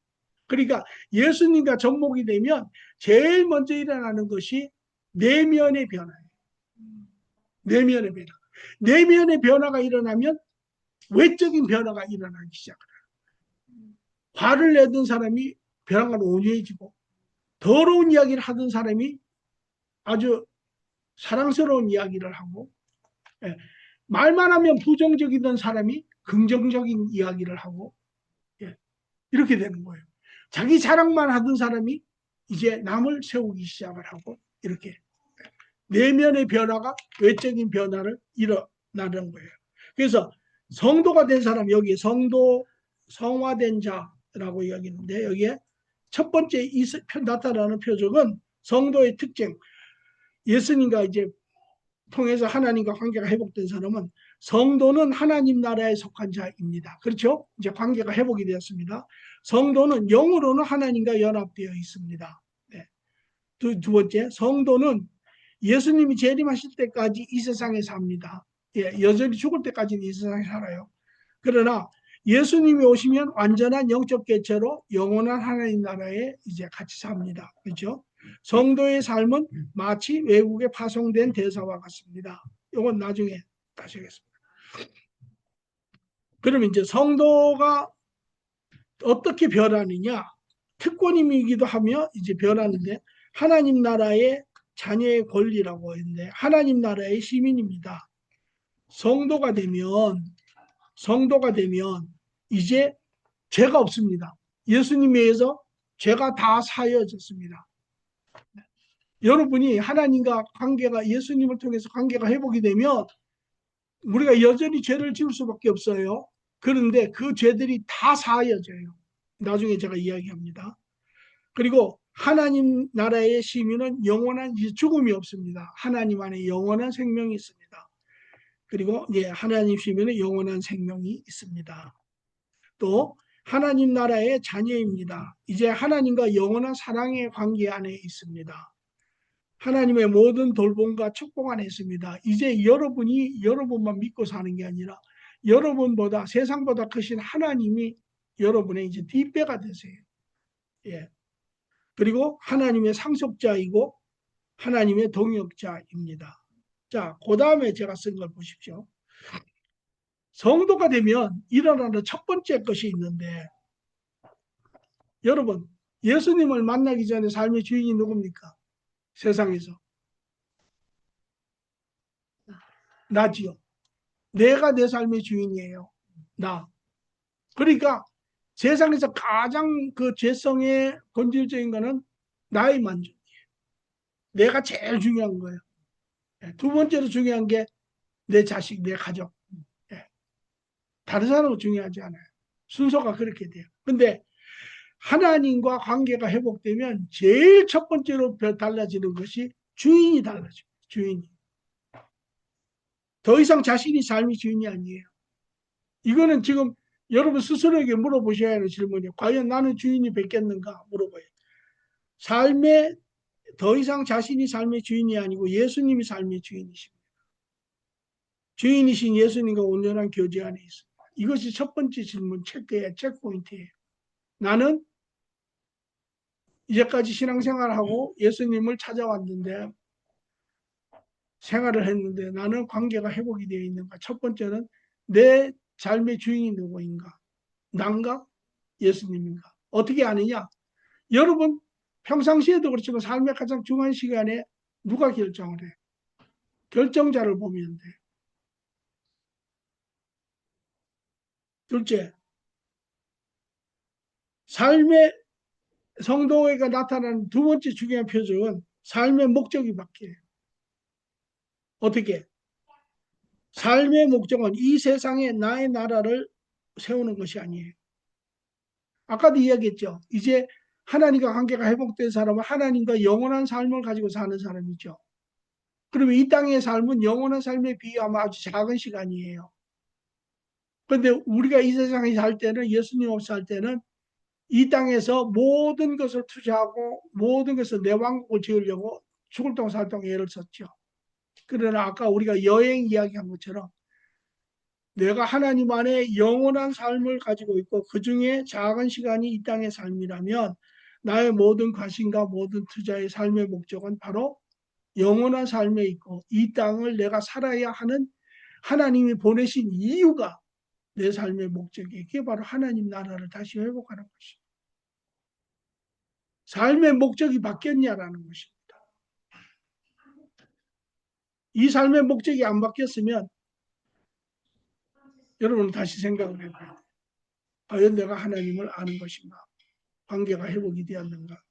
그러니까 예수님과 접목이 되면 제일 먼저 일어나는 것이 내면의 변화예요. 내면의 변화. 내면의 변화가 일어나면 외적인 변화가 일어나기 시작해요. 화를 내던 사람이 변화가 온유해지고 더러운 이야기를 하던 사람이 아주 사랑스러운 이야기를 하고, 예, 말만 하면 부정적이던 사람이 긍정적인 이야기를 하고, 예, 이렇게 되는 거예요. 자기 자랑만 하던 사람이 이제 남을 세우기 시작을 하고, 이렇게 내면의 변화가 외적인 변화를 일어나는 거예요. 그래서 성도가 된 사람, 여기 성도, 성화된 자라고 이야기하는데, 여기에 첫 번째 나타나는 표적은 성도의 특징. 예수님과 이제 통해서 하나님과 관계가 회복된 사람은 성도는 하나님 나라에 속한 자입니다. 그렇죠? 이제 관계가 회복이 되었습니다. 성도는 영으로는 하나님과 연합되어 있습니다. 네. 두 번째, 성도는 예수님이 재림하실 때까지 이 세상에 삽니다. 예, 여전히 죽을 때까지는 이 세상에 살아요. 그러나 예수님이 오시면 완전한 영적 개체로 영원한 하나님 나라에 이제 같이 삽니다. 그렇죠? 성도의 삶은 마치 외국에 파송된 대사와 같습니다. 이건 나중에 다시 하겠습니다. 그러면 이제 성도가 어떻게 변하느냐? 특권임이기도 하며 이제 변하는데, 하나님 나라의 자녀의 권리라고 했는데 하나님 나라의 시민입니다. 성도가 되면 이제 죄가 없습니다. 예수님에 의해서 죄가 다 사여졌습니다. 여러분이 하나님과 관계가, 예수님을 통해서 관계가 회복이 되면 우리가 여전히 죄를 지을 수밖에 없어요. 그런데 그 죄들이 다 사여져요. 나중에 제가 이야기합니다. 그리고 하나님 나라의 시민은 영원한 죽음이 없습니다. 하나님 안에 영원한 생명이 있습니다. 그리고 하나님 시민은 영원한 생명이 있습니다. 또 하나님 나라의 자녀입니다. 이제 하나님과 영원한 사랑의 관계 안에 있습니다. 하나님의 모든 돌봄과 축복 안에 있습니다. 이제 여러분만 믿고 사는 게 아니라 여러분보다, 세상보다 크신 하나님이 여러분의 이제 뒷배가 되세요. 예. 그리고 하나님의 상속자이고 하나님의 동역자입니다. 자, 그 다음에 제가 쓴 걸 보십시오. 성도가 되면 일어나는 첫 번째 것이 있는데, 여러분, 예수님을 만나기 전에 삶의 주인이 누굽니까? 세상에서. 나지요. 내가 내 삶의 주인이에요. 나. 그러니까 세상에서 가장 그 죄성의 본질적인 거는 나의 만족이에요. 내가 제일 중요한 거예요. 두 번째로 중요한 게 내 자식, 내 가족. 다른 사람은 중요하지 않아요. 순서가 그렇게 돼요. 근데 하나님과 관계가 회복되면 제일 첫 번째로 달라지는 것이 주인이 달라져요. 주인이. 더 이상 자신이 삶의 주인이 아니에요. 이거는 지금 여러분 스스로에게 물어보셔야 하는 질문이에요. 과연 나는 주인이 뵙겠는가 물어봐요. 삶에 더 이상 자신이 삶의 주인이 아니고 예수님이 삶의 주인이십니다. 주인이신 예수님과 온전한 교제 안에 있습니다. 이것이 첫 번째 질문, 체크포인트예요. 나는 이제까지 신앙생활하고 예수님을 찾아왔는데, 생활을 했는데 나는 관계가 회복이 되어 있는가? 첫 번째는 내 삶의 주인이 누구인가? 난가? 예수님인가? 어떻게 아느냐? 여러분 평상시에도 그렇지만 삶의 가장 중요한 시간에 누가 결정을 해? 결정자를 보면 돼. 둘째, 삶의 성도가 나타나는 두 번째 중요한 표적은 삶의 목적이 바뀌어요. 어떻게? 삶의 목적은 이 세상에 나의 나라를 세우는 것이 아니에요. 아까도 이야기했죠. 이제 하나님과 관계가 회복된 사람은 하나님과 영원한 삶을 가지고 사는 사람이죠. 그러면 이 땅의 삶은 영원한 삶에 비하면 아주 작은 시간이에요. 그런데 우리가 이 세상에 살 때는, 예수님 없이 살 때는 이 땅에서 모든 것을 투자하고 모든 것을 내 왕국을 지으려고 죽을 동 살 동 애를 썼죠. 그러나 아까 우리가 여행 이야기한 것처럼 내가 하나님 안에 영원한 삶을 가지고 있고 그 중에 작은 시간이 이 땅의 삶이라면 나의 모든 과신과 모든 투자의 삶의 목적은 바로 영원한 삶에 있고 이 땅을 내가 살아야 하는 하나님이 보내신 이유가 내 삶의 목적이에요. 그게 바로 하나님 나라를 다시 회복하는 것입니다. 삶의 목적이 바뀌었냐라는 것입니다. 이 삶의 목적이 안 바뀌었으면 여러분은 다시 생각을 해봐야 돼요. 과연 내가 하나님을 아는 것인가? 관계가 회복이 되었는가?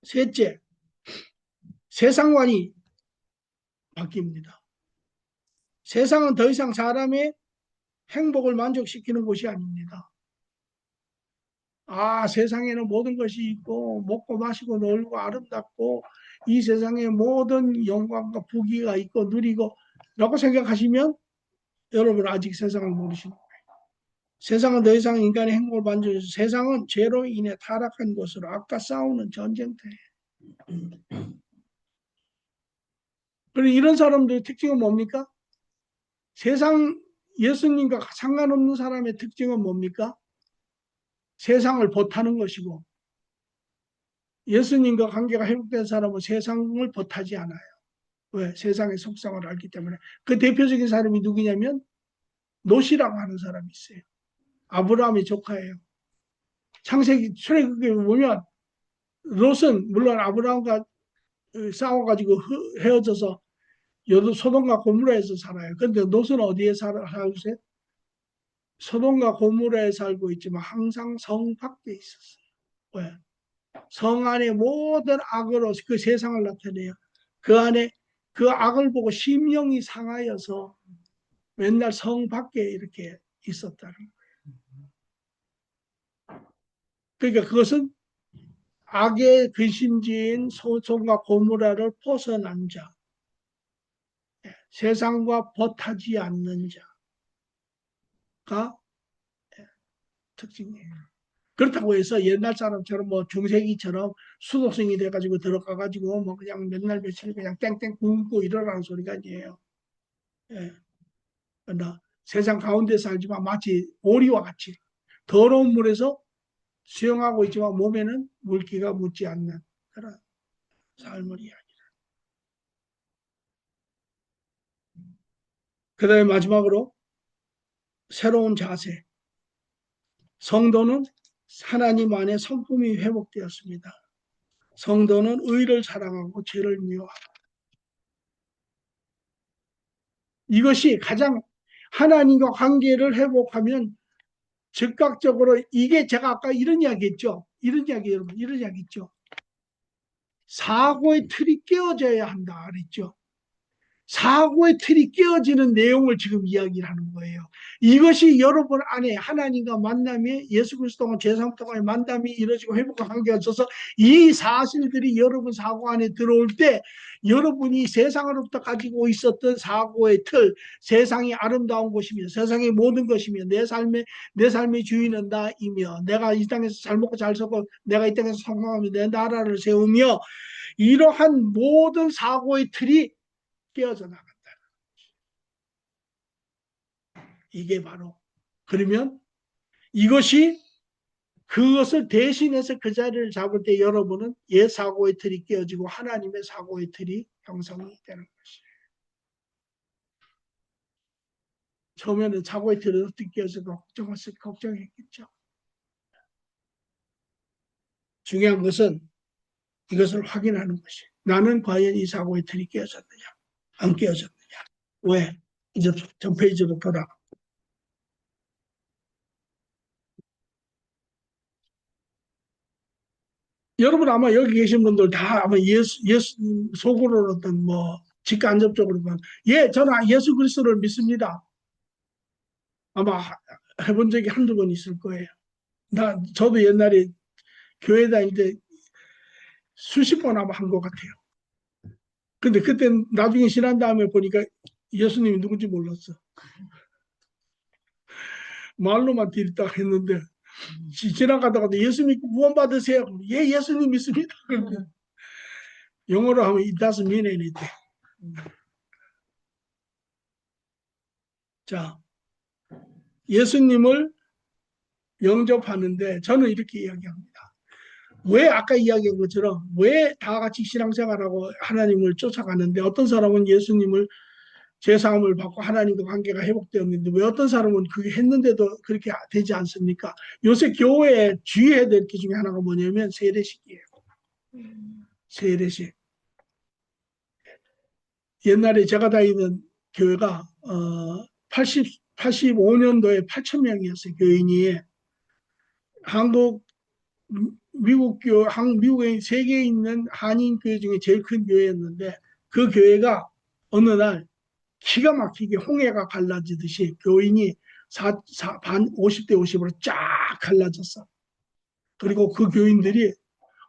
셋째, 세상관이 바뀝니다. 세상은 더 이상 사람의 행복을 만족시키는 곳이 아닙니다. 아, 세상에는 모든 것이 있고 먹고 마시고 놀고 아름답고 이 세상에 모든 영광과 부귀가 있고 누리고 라고 생각하시면 여러분 아직 세상을 모르시는 거예요. 세상은 더 이상 인간의 행복을 만족해서 세상은 죄로 인해 타락한 곳으로 아까 싸우는 전쟁터예요. 그리고 이런 사람들의 특징은 뭡니까? 세상 예수님과 상관없는 사람의 특징은 뭡니까? 세상을 벗하는 것이고 예수님과 관계가 회복된 사람은 세상을 벗하지 않아요. 왜? 세상의 속성을 알기 때문에. 그 대표적인 사람이 누구냐면 롯이라고 하는 사람이 있어요. 아브라함의 조카예요. 창세기 출애굽기에 보면 롯은 물론 아브라함과 싸워가지고 헤어져서 소돔과 고모라에서 살아요. 그런데 롯은 어디에 살아요? 소돔과 고모라에 살고 있지만 항상 성 밖에 있었어요. 왜? 성 안에 모든 악으로 그 세상을 나타내요. 그 안에 그 악을 보고 심령이 상하여서 맨날 성 밖에 이렇게 있었다는 거예요. 그러니까 그것은 악의 근심지인 소돔과 고모라를 벗어난 자, 세상과 벗하지 않는 자가 특징이에요. 그렇다고 해서 옛날 사람처럼 뭐 중세기처럼 수도승이 돼가지고 들어가가지고 뭐 그냥 맨날 며칠 그냥 땡땡 굶고 이러라는 소리가 아니에요. 예. 그러나 세상 가운데 살지만 마치 오리와 같이 더러운 물에서 수영하고 있지만 몸에는 물기가 묻지 않는 그런 삶을 이야기합니다. 그 다음에 마지막으로 새로운 자세. 성도는 하나님 안에 성품이 회복되었습니다. 성도는 의를 사랑하고 죄를 미워하고 이것이 가장 하나님과 관계를 회복하면 즉각적으로 이게 제가 아까 이런 이야기 했죠. 이런 이야기 여러분 이런 이야기 했죠. 사고의 틀이 깨어져야 한다 그랬죠. 사고의 틀이 깨어지는 내용을 지금 이야기를 하는 거예요. 이것이 여러분 안에 하나님과 만남에 예수 그리스도와 제3통과의 만남이 이루어지고 회복과 관계가 있어서 이 사실들이 여러분 사고 안에 들어올 때 여러분이 세상으로부터 가지고 있었던 사고의 틀, 세상이 아름다운 곳이며 세상의 모든 것이며 내 삶의 주인은 나이며 내가 이 땅에서 잘 먹고 잘 살고 내가 이 땅에서 성공하며 내 나라를 세우며 이러한 모든 사고의 틀이 깨어져 나간다. 이게 바로 그러면 이것이 그것을 대신해서 그 자리를 잡을 때 여러분은 옛 사고의 틀이 깨어지고 하나님의 사고의 틀이 형성이 되는 것이에요. 처음에는 사고의 틀이 어떻게 깨어져서 걱정했겠죠. 중요한 것은 이것을 확인하는 것이 나는 과연 이 사고의 틀이 깨어졌느냐 안 깨어졌느냐. 왜? 이제 전 페이지로 돌아가. 여러분 아마 여기 계신 분들 다 아마 예수 속으로든 뭐 직간접적으로든 예 저는 예수 그리스도를 믿습니다. 아마 해본 적이 한두 번 있을 거예요. 저도 옛날에 교회 다닐 때 수십 번 아마 한 것 같아요. 근데 그때 나중에 지난 다음에 보니까 예수님이 누군지 몰랐어. 말로만 드렸다 했는데 지나가다가도 예수 믿고 구원 받으세요. 예, 예수님 믿습니다. 영어로 하면 it doesn't mean anything. 자, 예수님을 영접하는데 저는 이렇게 이야기합니다. 왜 아까 이야기한 것처럼 왜 다 같이 신앙생활하고 하나님을 쫓아가는데 어떤 사람은 예수님을 제사함을 받고 하나님과 관계가 회복되었는데 왜 어떤 사람은 그게 했는데도 그렇게 되지 않습니까? 요새 교회에 주의해야 될 것 중에 하나가 뭐냐면 세례식이에요. 세례식. 옛날에 제가 다니던 교회가 85년도에 8,000명이었어요. 교인이. 미국에 세계에 있는 한인 교회 중에 제일 큰 교회였는데 그 교회가 어느 날 기가 막히게 홍해가 갈라지듯이 교인이 50대 50으로 쫙 갈라졌어. 그리고 그 교인들이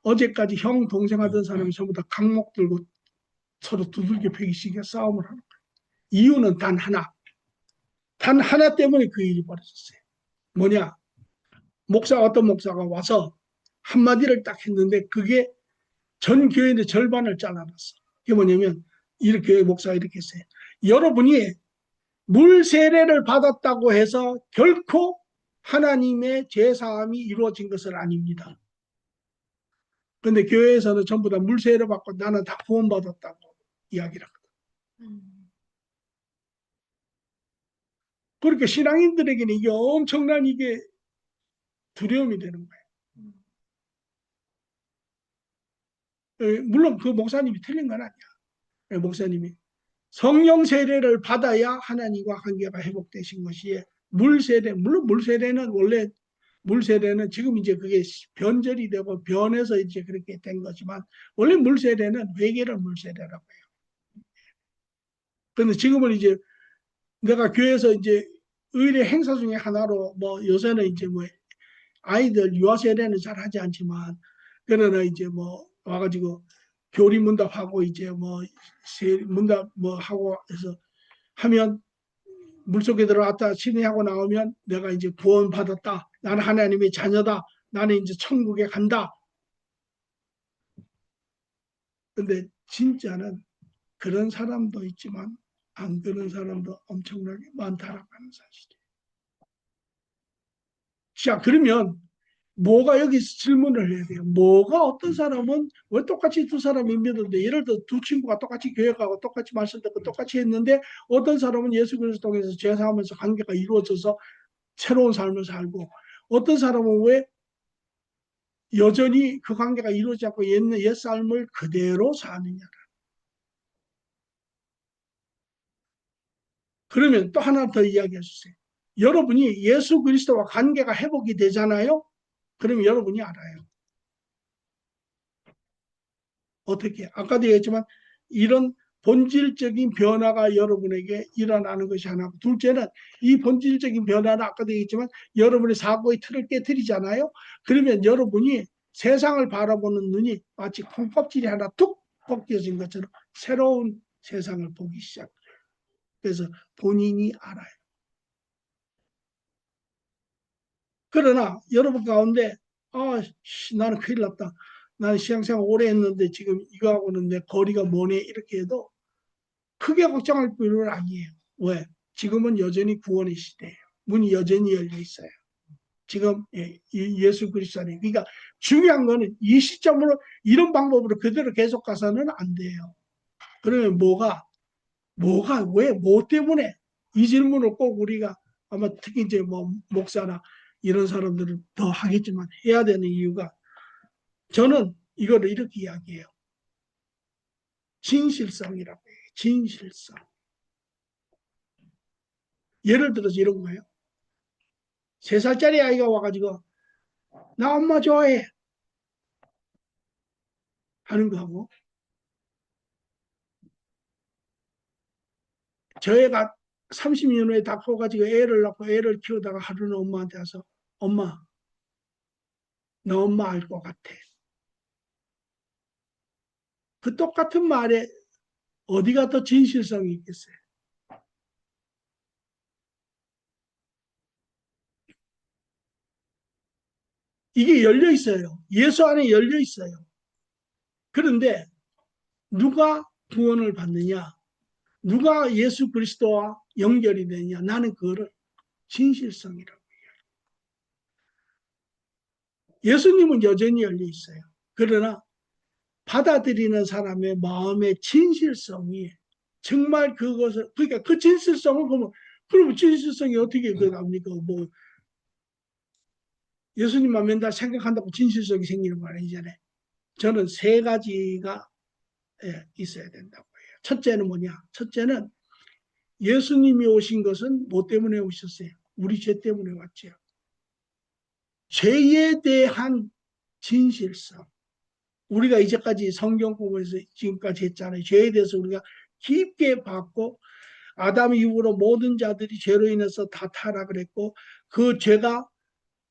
어제까지 형 동생 하던 사람이 전부 다 강목 들고 서로 두들겨 패기식에 싸움을 하는 거예요. 이유는 단 하나. 단 하나 때문에 그 일이 벌어졌어요. 뭐냐? 어떤 목사가 와서 한마디를 딱 했는데 그게 전 교인의 절반을 잘라놨어. 그게 뭐냐면 이렇게 목사가 이렇게 했어요. 여러분이 물 세례를 받았다고 해서 결코 하나님의 제사함이 이루어진 것은 아닙니다. 그런데 교회에서는 전부 다 물 세례 받고 나는 다 구원받았다고 이야기를 하거든. 그러니까 신앙인들에게는 이게 엄청난 이게 두려움이 되는 거예요. 물론 그 목사님이 틀린 건 아니야. 목사님이 성령 세례를 받아야 하나님과 관계가 회복되신 것이에 물 세례, 물론 물 세례는 원래 물 세례는 지금 이제 그게 변절이 되고 변해서 이제 그렇게 된 거지만 원래 물 세례는 회개를 물 세례라고 해요. 그런데 지금은 이제 내가 교회에서 이제 의례 행사 중에 하나로 뭐 요새는 이제 뭐 아이들 유아 세례는 잘 하지 않지만 그러나 이제 뭐 와가지고 교리 문답하고 이제 뭐 문답 뭐 하고 해서 하면 물속에 들어갔다 신뢰하고 나오면 내가 이제 구원 받았다. 나는 하나님의 자녀다. 나는 이제 천국에 간다. 근데 진짜는 그런 사람도 있지만 안 그런 사람도 엄청나게 많다라고 하는 사실이에요. 자, 그러면 뭐가 여기서 질문을 해야 돼요? 뭐가 어떤 사람은 왜 똑같이 두 사람이 믿는데 예를 들어 두 친구가 똑같이 교회 가고 똑같이 말씀 듣고 똑같이 했는데 어떤 사람은 예수 그리스도 통해서 제사하면서 관계가 이루어져서 새로운 삶을 살고 어떤 사람은 왜 여전히 그 관계가 이루어지지 않고 옛 삶을 그대로 사느냐. 그러면 또 하나 더 이야기해 주세요. 여러분이 예수 그리스도와 관계가 회복이 되잖아요. 그러면 여러분이 알아요. 어떻게? 아까도 얘기했지만 이런 본질적인 변화가 여러분에게 일어나는 것이 하나고 둘째는 이 본질적인 변화는 아까도 얘기했지만 여러분의 사고의 틀을 깨뜨리잖아요. 그러면 여러분이 세상을 바라보는 눈이 마치 콩껍질이 하나 툭 벗겨진 것처럼 새로운 세상을 보기 시작해요. 그래서 본인이 알아요. 그러나 여러분 가운데 나는 큰일 났다. 나는 신앙생활 오래 했는데 지금 이거하고는 내 거리가 뭐네 이렇게 해도 크게 걱정할 필요는 아니에요. 왜? 지금은 여전히 구원의 시대예요. 문이 여전히 열려 있어요. 지금 예수 그리스도 안에. 그러니까 중요한 거는 이 시점으로 이런 방법으로 그대로 계속 가서는 안 돼요. 그러면 왜, 뭐 때문에 이 질문을 꼭 우리가 아마 특히 이제 뭐 목사나 이런 사람들은 더 하겠지만 해야 되는 이유가 저는 이거를 이렇게 이야기해요. 진실성이라고 해요. 진실성. 예를 들어서 이런 거예요. 3살짜리 아이가 와가지고 나 엄마 좋아해 하는 거하고 저 애가 30년 후에 다 커가지고 애를 낳고 애를 키우다가 하루는 엄마한테 와서 엄마 너 엄마 알 것 같아. 그 똑같은 말에 어디가 더 진실성이 있겠어요? 이게 열려 있어요. 예수 안에 열려 있어요. 그런데 누가 구원을 받느냐? 누가 예수 그리스도와 연결이 되느냐? 나는 그거를 진실성이라고 해요. 예수님은 여전히 열려 있어요. 그러나 받아들이는 사람의 마음의 진실성이 정말 그것을, 그러니까 그 진실성을 보면, 그러면 진실성이 어떻게 나옵니까? 뭐, 예수님만 맨날 생각한다고 진실성이 생기는 거 아니잖아요. 저는 세 가지가 있어야 된다고 해요. 첫째는 뭐냐? 첫째는 예수님이 오신 것은 뭐 때문에 오셨어요? 우리 죄 때문에 왔죠. 죄에 대한 진실성. 우리가 이제까지 성경 공부에서 지금까지 했잖아요. 죄에 대해서 우리가 깊게 봤고, 아담 이후로 모든 자들이 죄로 인해서 다 타락을 했고, 그 죄가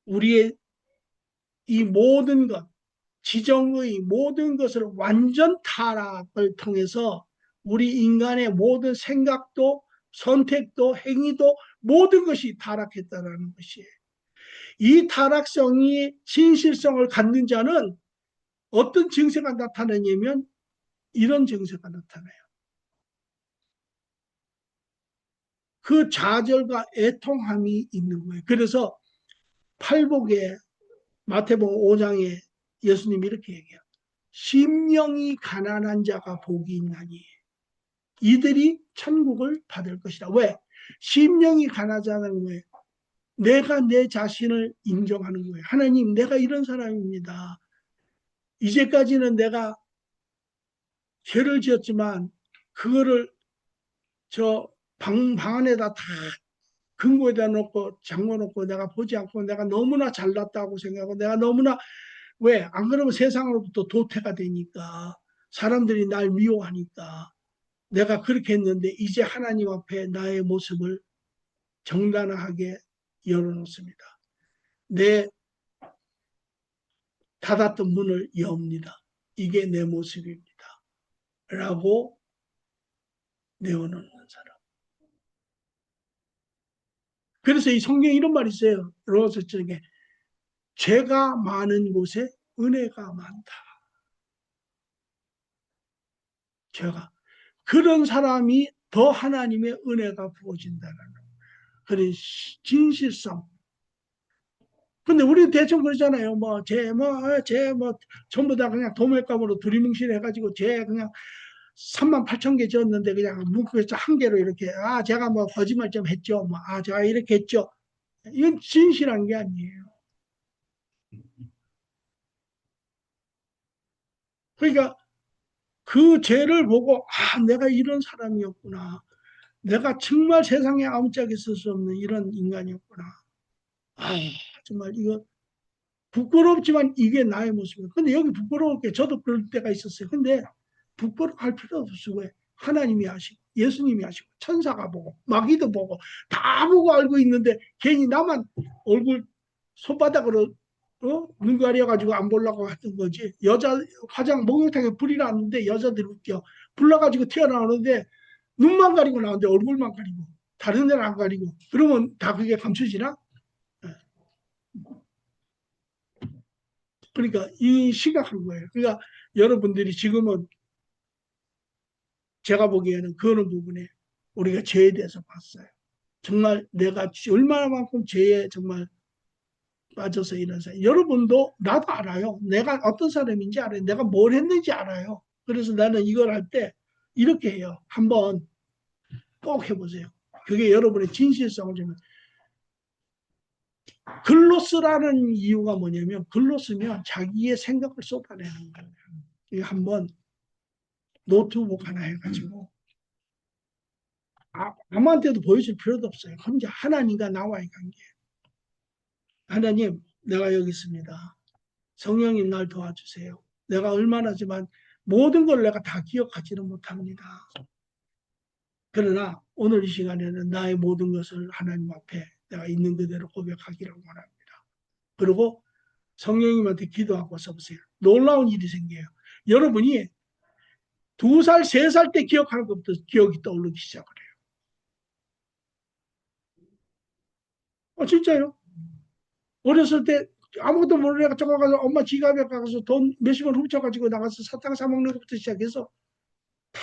우리의 이 모든 것, 지정의 모든 것을 완전 타락을 통해서 우리 인간의 모든 생각도 선택도 행위도 모든 것이 타락했다는 것이에요. 이 타락성이 진실성을 갖는 자는 어떤 증세가 나타나냐면 이런 증세가 나타나요. 그 좌절과 애통함이 있는 거예요. 그래서 팔복에 마태복음 5장에 예수님이 이렇게 얘기해요. 심령이 가난한 자가 복이 있나니 이들이 천국을 받을 것이다. 왜? 심령이 가난하다는 거예요. 내가 내 자신을 인정하는 거예요. 하나님, 내가 이런 사람입니다. 이제까지는 내가 죄를 지었지만 그거를 저 방 안에다 다 금고에다 놓고 잠궈 놓고 내가 보지 않고 내가 너무나 잘났다고 생각하고 내가 너무나 왜? 안 그러면 세상으로부터 도태가 되니까 사람들이 날 미워하니까 내가 그렇게 했는데 이제 하나님 앞에 나의 모습을 정당하게 열어놓습니다. 내 닫았던 문을 엽니다. 이게 내 모습입니다. 라고 내어놓는 사람. 그래서 이 성경에 이런 말이 있어요. 로마서 쪽에 죄가 많은 곳에 은혜가 많다. 죄가. 그런 사람이 더 하나님의 은혜가 부어진다는 그런 진실성. 근데 우리 대충 그러잖아요. 쟤 전부 다 그냥 도매값으로 두리뭉실 해가지고 쟤 그냥 38,000개 지었는데 그냥 문구에서 한 개로 이렇게, 제가 뭐 거짓말 좀 했죠. 제가 이렇게 했죠. 이건 진실한 게 아니에요. 그러니까 그 죄를 보고, 내가 이런 사람이었구나. 내가 정말 세상에 아무짝에 쓸 수 없는 이런 인간이었구나. 정말 이거 부끄럽지만 이게 나의 모습이에요. 근데 여기 부끄러울 게 저도 그럴 때가 있었어요. 근데 부끄러워할 필요 없어요. 왜? 하나님이 아시고 예수님이 아시고 천사가 보고 마귀도 보고 다 보고 알고 있는데 괜히 나만 얼굴 손바닥으로 눈 가려가지고 안 보려고 했던 거지. 여자 화장 목욕탕에 불이 났는데 여자들 웃겨. 불나가지고 튀어나오는데 눈만 가리고 나오는데 얼굴만 가리고 다른 데는 안 가리고 그러면 다 그게 감춰지나? 그러니까 이 심각한 거예요. 그러니까 여러분들이 지금은 제가 보기에는 그런 부분에 우리가 죄에 대해서 봤어요. 정말 내가 얼마나만큼 죄에 정말 빠져서 이런 사람. 여러분도 나도 알아요. 내가 어떤 사람인지 알아요. 내가 뭘 했는지 알아요. 그래서 나는 이걸 할 때 이렇게 해요. 한번 꼭 해보세요. 그게 여러분의 진실성을 좀 글로 쓰라는 이유가 뭐냐면 글로 쓰면 자기의 생각을 쏟아내는 거예요. 이거 한번 노트북 하나 해가지고 아무한테도 보여줄 필요도 없어요. 혼자 하나님과 나와의 관계. 하나님, 내가 여기 있습니다. 성령님 날 도와주세요. 내가 얼마나지만 모든 걸 내가 다 기억하지는 못합니다. 그러나 오늘 이 시간에는 나의 모든 것을 하나님 앞에 내가 있는 그대로 고백하기를 원합니다. 그리고 성령님한테 기도하고 써보세요. 놀라운 일이 생겨요. 여러분이 2살, 3살 때 기억하는 것부터 기억이 떠오르기 시작을 해요. 진짜요? 어렸을 때 아무것도 모르는 애가 저거 가서 엄마 지갑에 가서 돈 몇십원 훔쳐가지고 나가서 사탕 사 먹는 것부터 시작해서 다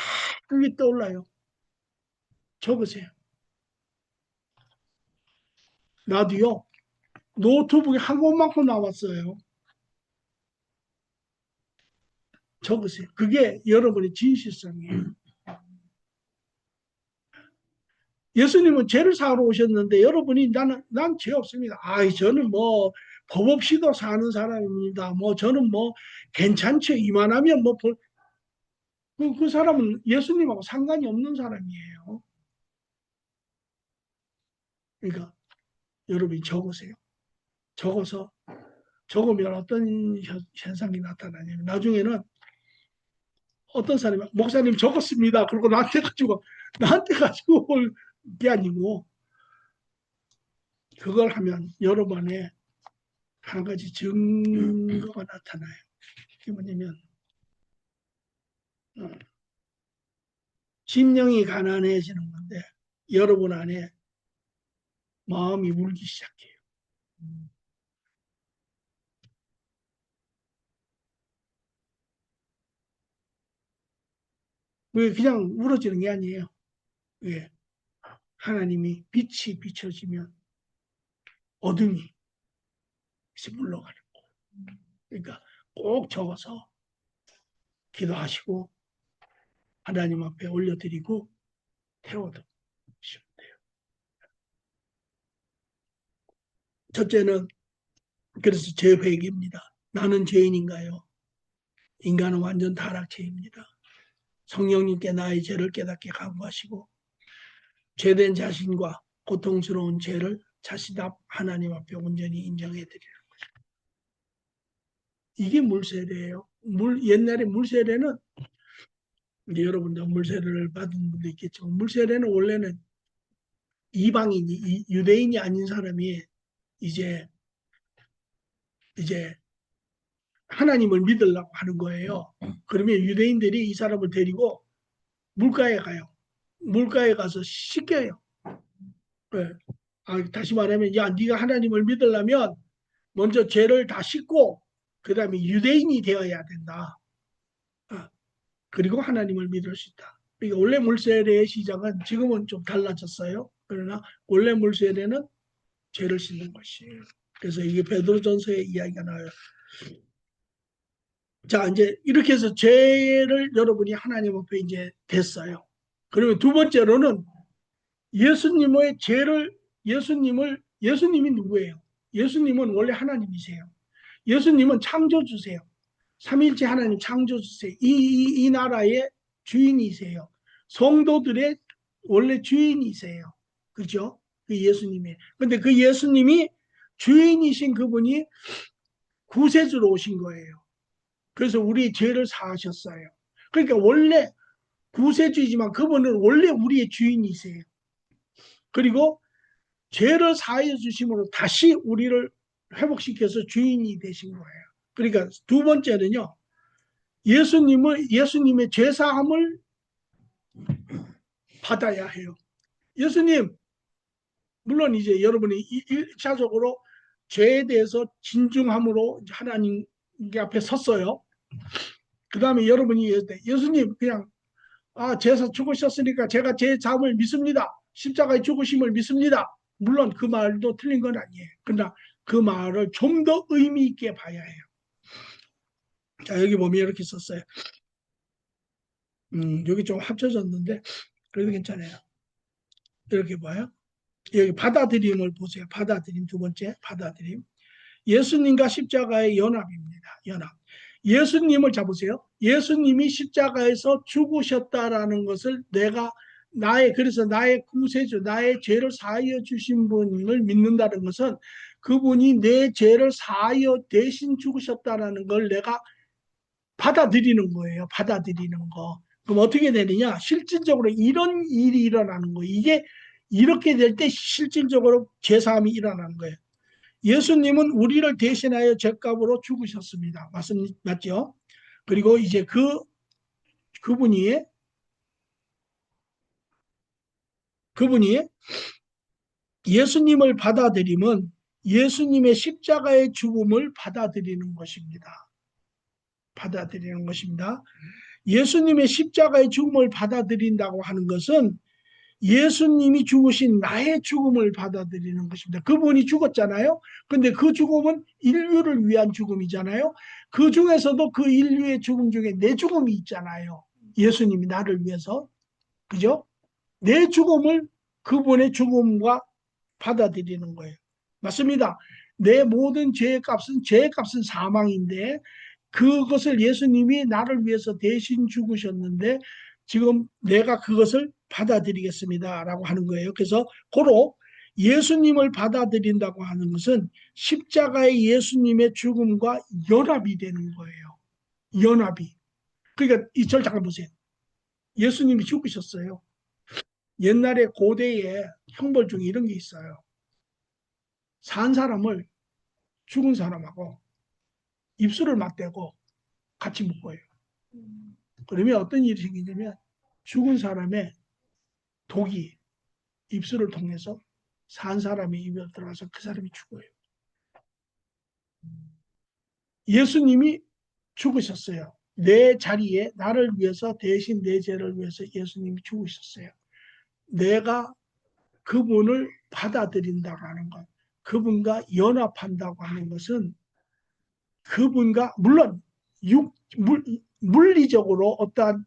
그게 떠올라요. 적으세요. 나도요. 노트북에 한 권만큼 나왔어요. 적으세요. 그게 여러분의 진실성이에요. 예수님은 죄를 사러 오셨는데 여러분이 난 죄 없습니다. 저는 뭐 법 없이도 사는 사람입니다. 뭐 저는 뭐 괜찮죠. 이만하면 뭐 그 사람은 예수님하고 상관이 없는 사람이에요. 그러니까 여러분이 적으세요. 적으면 어떤 현상이 나타나냐면 나중에는 어떤 사람이 목사님 적었습니다. 그리고 나한테 가지고 올 게 아니고 그걸 하면 여러분의 한 가지 증거가 나타나요. 그게 뭐냐면 심령이 가난해지는 건데 여러분 안에 마음이 울기 시작해요. 왜 그냥 울어지는 게 아니에요. 왜? 하나님이 빛이 비춰지면 어둠이 물러가는 거예요. 그러니까 꼭 적어서 기도하시고 하나님 앞에 올려드리고 태워두시면 돼요. 첫째는 그래서 죄회개입니다. 나는 죄인인가요? 인간은 완전 타락죄입니다. 성령님께 나의 죄를 깨닫게 강구하시고 죄된 자신과 고통스러운 죄를 자신 앞 하나님 앞에 온전히 인정해 드리는 거죠. 이게 물세례예요. 옛날에 물세례는 이제 여러분도 물세례를 받은 분도 있겠지만 물세례는 원래는 이방인이 유대인이 아닌 사람이 이제 하나님을 믿으려고 하는 거예요. 그러면 유대인들이 이 사람을 데리고 물가에 가요. 물가에 가서 씻겨요. 네. 다시 말하면 네가 하나님을 믿으려면 먼저 죄를 다 씻고 그 다음에 유대인이 되어야 된다. 그리고 하나님을 믿을 수 있다. 그러니까 원래 물세례의 시작은 지금은 좀 달라졌어요. 그러나 원래 물세례는 죄를 씻는 것이에요. 그래서 이게 베드로전서의 이야기가 나와요. 자, 이제 이렇게 해서 죄를 여러분이 하나님 앞에 이제 됐어요. 그러면 두 번째로는 예수님이 누구예요? 예수님은 원래 하나님이세요. 예수님은 창조주세요. 삼일째 하나님 창조주세요. 이 나라의 주인이세요. 성도들의 원래 주인이세요. 그죠? 그 예수님이. 근데 그 예수님이 주인이신 그분이 구세주로 오신 거예요. 그래서 우리 죄를 사하셨어요. 그러니까 원래 구세주이지만 그분은 원래 우리의 주인이세요. 그리고 죄를 사하여 주심으로 다시 우리를 회복시켜서 주인이 되신 거예요. 그러니까 두 번째는요. 예수님의 죄사함을 받아야 해요. 예수님, 물론 이제 여러분이 1차적으로 죄에 대해서 진중함으로 하나님 앞에 섰어요. 그 다음에 여러분이 예수님 그냥 죄사 죽으셨으니까 제가 제 삶을 믿습니다. 십자가의 죽으심을 믿습니다. 물론 그 말도 틀린 건 아니에요. 그러나 그 말을 좀 더 의미 있게 봐야 해요. 자, 여기 보면 이렇게 썼어요. 여기 좀 합쳐졌는데 그래도 괜찮아요. 이렇게 봐요. 여기 받아들임을 보세요. 받아들임 두 번째 받아들임. 예수님과 십자가의 연합입니다. 연합. 예수님을 잡으세요. 예수님이 십자가에서 죽으셨다라는 것을 그래서 나의 구세주, 나의 죄를 사하여 주신 분을 믿는다는 것은 그분이 내 죄를 사하여 대신 죽으셨다라는 걸 내가 받아들이는 거예요. 받아들이는 거. 그럼 어떻게 되느냐? 실질적으로 이런 일이 일어나는 거예요. 이게 이렇게 될 때 실질적으로 죄사함이 일어나는 거예요. 예수님은 우리를 대신하여 죄값으로 죽으셨습니다. 맞죠? 그리고 이제 그분이 예수님을 받아들이면 예수님의 십자가의 죽음을 받아들이는 것입니다. 받아들이는 것입니다. 예수님의 십자가의 죽음을 받아들인다고 하는 것은 예수님이 죽으신 나의 죽음을 받아들이는 것입니다. 그분이 죽었잖아요. 근데 그 죽음은 인류를 위한 죽음이잖아요. 그 중에서도 그 인류의 죽음 중에 내 죽음이 있잖아요. 예수님이 나를 위해서. 그죠? 내 죽음을 그분의 죽음과 받아들이는 거예요. 맞습니다. 내 모든 죄의 값은 사망인데 그것을 예수님이 나를 위해서 대신 죽으셨는데 지금 내가 그것을 받아들이겠습니다라고 하는 거예요. 그래서 고로 예수님을 받아들인다고 하는 것은 십자가의 예수님의 죽음과 연합이 되는 거예요. 연합이. 그러니까 이 절 잠깐 보세요. 예수님이 죽으셨어요. 옛날에 고대에 형벌 중에 이런 게 있어요. 산 사람을 죽은 사람하고 입술을 맞대고 같이 묶어요. 그러면 어떤 일이 생기냐면 죽은 사람의 독이 입술을 통해서 산 사람의 입에 들어가서 그 사람이 죽어요. 예수님이 죽으셨어요. 내 자리에 나를 위해서 대신 내 죄를 위해서 예수님이 죽으셨어요. 내가 그분을 받아들인다고 하는 것, 그분과 연합한다고 하는 것은 그분과 물론 물리적으로 어떠한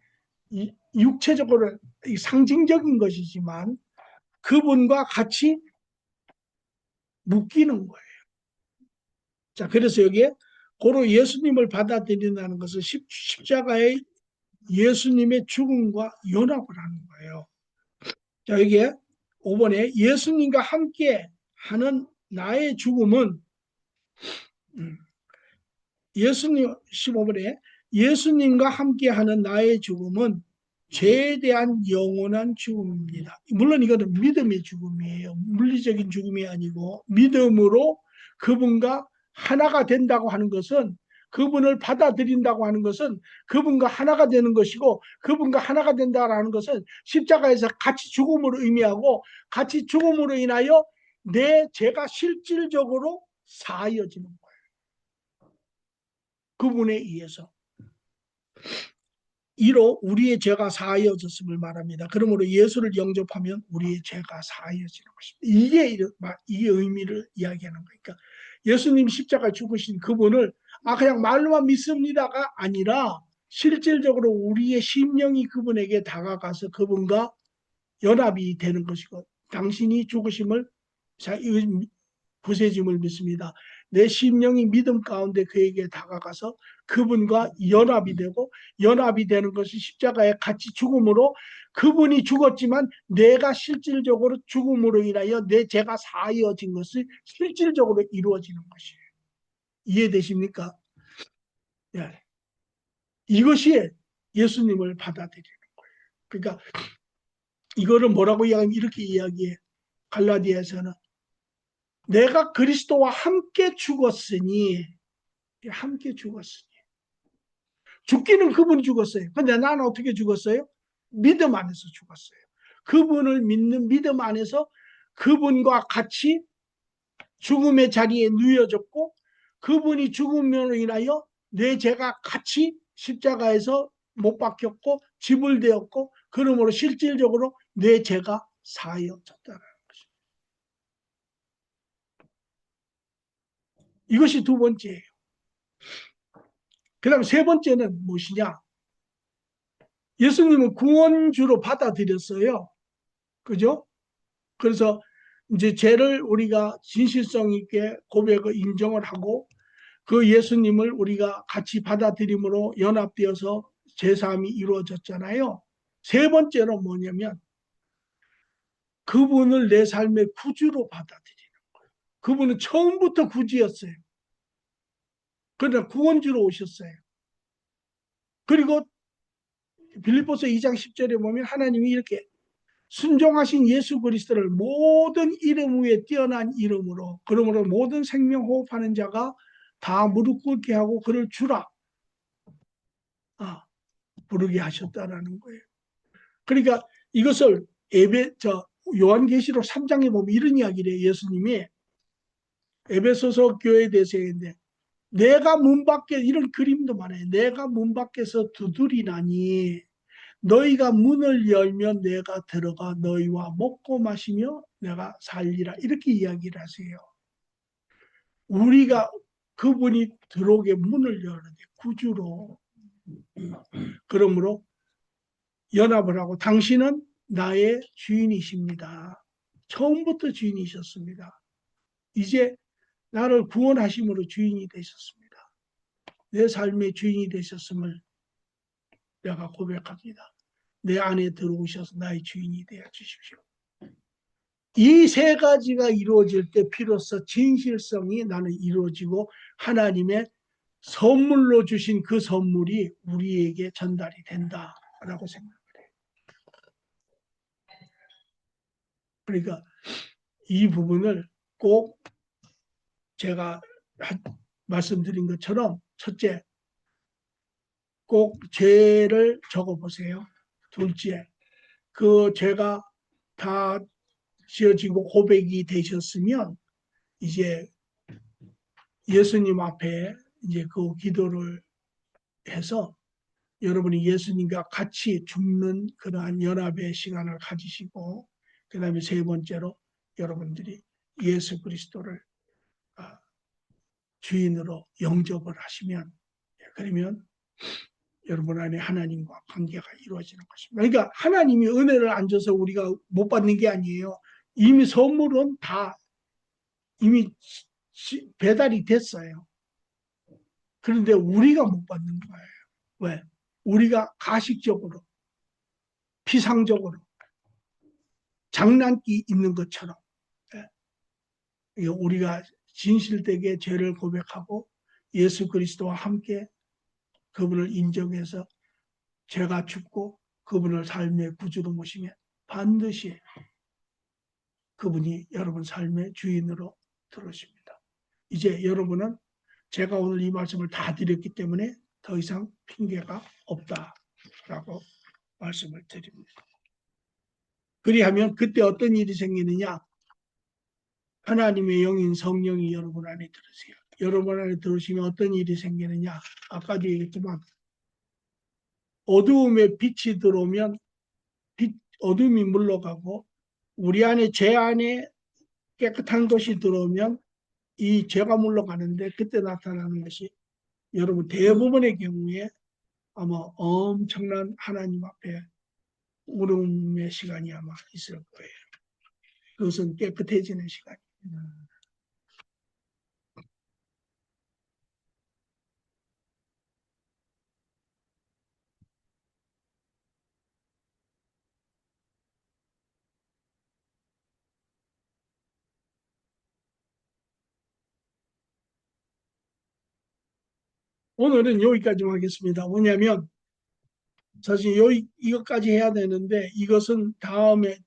육체적으로 상징적인 것이지만 그분과 같이 묶이는 거예요. 자, 그래서 여기에 고로 예수님을 받아들인다는 것은 십자가의 예수님의 죽음과 연합을 하는 거예요. 자, 여기에 5번에 예수님과 함께 하는 나의 죽음은 예수님 15번에 예수님과 함께 하는 나의 죽음은 죄에 대한 영원한 죽음입니다. 물론 이거는 믿음의 죽음이에요. 물리적인 죽음이 아니고 믿음으로 그분과 하나가 된다고 하는 것은 그분을 받아들인다고 하는 것은 그분과 하나가 되는 것이고 그분과 하나가 된다는 것은 십자가에서 같이 죽음으로 의미하고 같이 죽음으로 인하여 내 죄가 실질적으로 사하여지는 거예요. 그분에 의해서. 이로 우리의 죄가 사하여졌음을 말합니다. 그러므로 예수를 영접하면 우리의 죄가 사하여지는 것입니다. 이게 의미를 이야기하는 거니까 예수님 십자가 죽으신 그분을 그냥 말로만 믿습니다가 아니라 실질적으로 우리의 심령이 그분에게 다가가서 그분과 연합이 되는 것이고 당신이 죽으심을 부세짐을 믿습니다. 내 심령이 믿음 가운데 그에게 다가가서 그분과 연합이 되고 연합이 되는 것이 십자가에 같이 죽음으로 그분이 죽었지만 내가 실질적으로 죽음으로 인하여 내 죄가 사하여진 것이 실질적으로 이루어지는 것이에요. 이해되십니까? 네. 이것이 예수님을 받아들이는 거예요. 그러니까 이거를 뭐라고 이야기하면 이렇게 이야기해. 갈라디아에서는 내가 그리스도와 함께 죽었으니 죽기는 그분이 죽었어요. 근데 나는 어떻게 죽었어요? 믿음 안에서 죽었어요. 그분을 믿는 믿음 안에서 그분과 같이 죽음의 자리에 누여졌고 그분이 죽음으로 인하여 내 죄가 같이 십자가에서 못 박혔고 지불되었고 그러므로 실질적으로 내 죄가 사하여졌다는 것입니다. 이것이 두 번째예요. 그 다음 세 번째는 무엇이냐? 예수님은 구원주로 받아들였어요. 그죠? 그래서 이제 죄를 우리가 진실성 있게 고백을 인정을 하고 그 예수님을 우리가 같이 받아들임으로 연합되어서 제사함이 이루어졌잖아요. 세 번째는 뭐냐면 그분을 내 삶의 구주로 받아들이는 거예요. 그분은 처음부터 구주였어요. 그러나 구원주로 오셨어요. 그리고 빌립보서 2장 10절에 보면 하나님이 이렇게 순종하신 예수 그리스도를 모든 이름 위에 뛰어난 이름으로 그러므로 모든 생명 호흡하는 자가 다 무릎 꿇게 하고 그를 주라 부르게 하셨다라는 거예요. 그러니까 이것을 요한계시록 3장에 보면 이런 이야기를 해요. 예수님이 에베소서 교회에 대해서 얘기했는데 내가 문 밖에 이런 그림도 많아요. 내가 문 밖에서 두드리나니 너희가 문을 열면 내가 들어가 너희와 먹고 마시며 내가 살리라. 이렇게 이야기를 하세요. 우리가 그분이 들어오게 문을 열는데 구주로. 그러므로 연합을 하고 당신은 나의 주인이십니다. 처음부터 주인이셨습니다. 이제 나를 구원하심으로 주인이 되셨습니다. 내 삶의 주인이 되셨음을 내가 고백합니다. 내 안에 들어오셔서 나의 주인이 되어 주십시오. 이 세 가지가 이루어질 때 비로소 진실성이 나는 이루어지고 하나님의 선물로 주신 그 선물이 우리에게 전달이 된다라고 생각을 해요. 그러니까 이 부분을 꼭 제가 말씀드린 것처럼 첫째, 꼭 죄를 적어보세요. 둘째, 그 죄가 다 지어지고 고백이 되셨으면 이제 예수님 앞에 이제 그 기도를 해서 여러분이 예수님과 같이 죽는 그러한 연합의 시간을 가지시고 그 다음에 세 번째로 여러분들이 예수 그리스도를 주인으로 영접을 하시면 그러면 여러분 안에 하나님과 관계가 이루어지는 것입니다. 그러니까 하나님이 은혜를 안 줘서 우리가 못 받는 게 아니에요. 이미 선물은 다 이미 배달이 됐어요. 그런데 우리가 못 받는 거예요. 왜? 우리가 가식적으로, 피상적으로, 장난기 있는 것처럼 우리가 진실되게 죄를 고백하고 예수 그리스도와 함께 그분을 인정해서 죄가 죽고 그분을 삶의 구주로 모시면 반드시 그분이 여러분 삶의 주인으로 들어오십니다. 이제 여러분은 제가 오늘 이 말씀을 다 드렸기 때문에 더 이상 핑계가 없다라고 말씀을 드립니다. 그리하면 그때 어떤 일이 생기느냐? 하나님의 영인 성령이 여러분 안에 들으세요. 여러분 안에 들으시면 어떤 일이 생기느냐? 아까도 얘기했지만 어두움에 빛이 들어오면 어둠이 물러가고 우리 안에 죄 안에 깨끗한 것이 들어오면 이 죄가 물러가는데 그때 나타나는 것이 여러분 대부분의 경우에 아마 엄청난 하나님 앞에 울음의 시간이 아마 있을 거예요. 그것은 깨끗해지는 시간입니다. 오늘은 여기까지만 하겠습니다. 왜냐하면 사실 이것까지 해야 되는데 이것은 다음에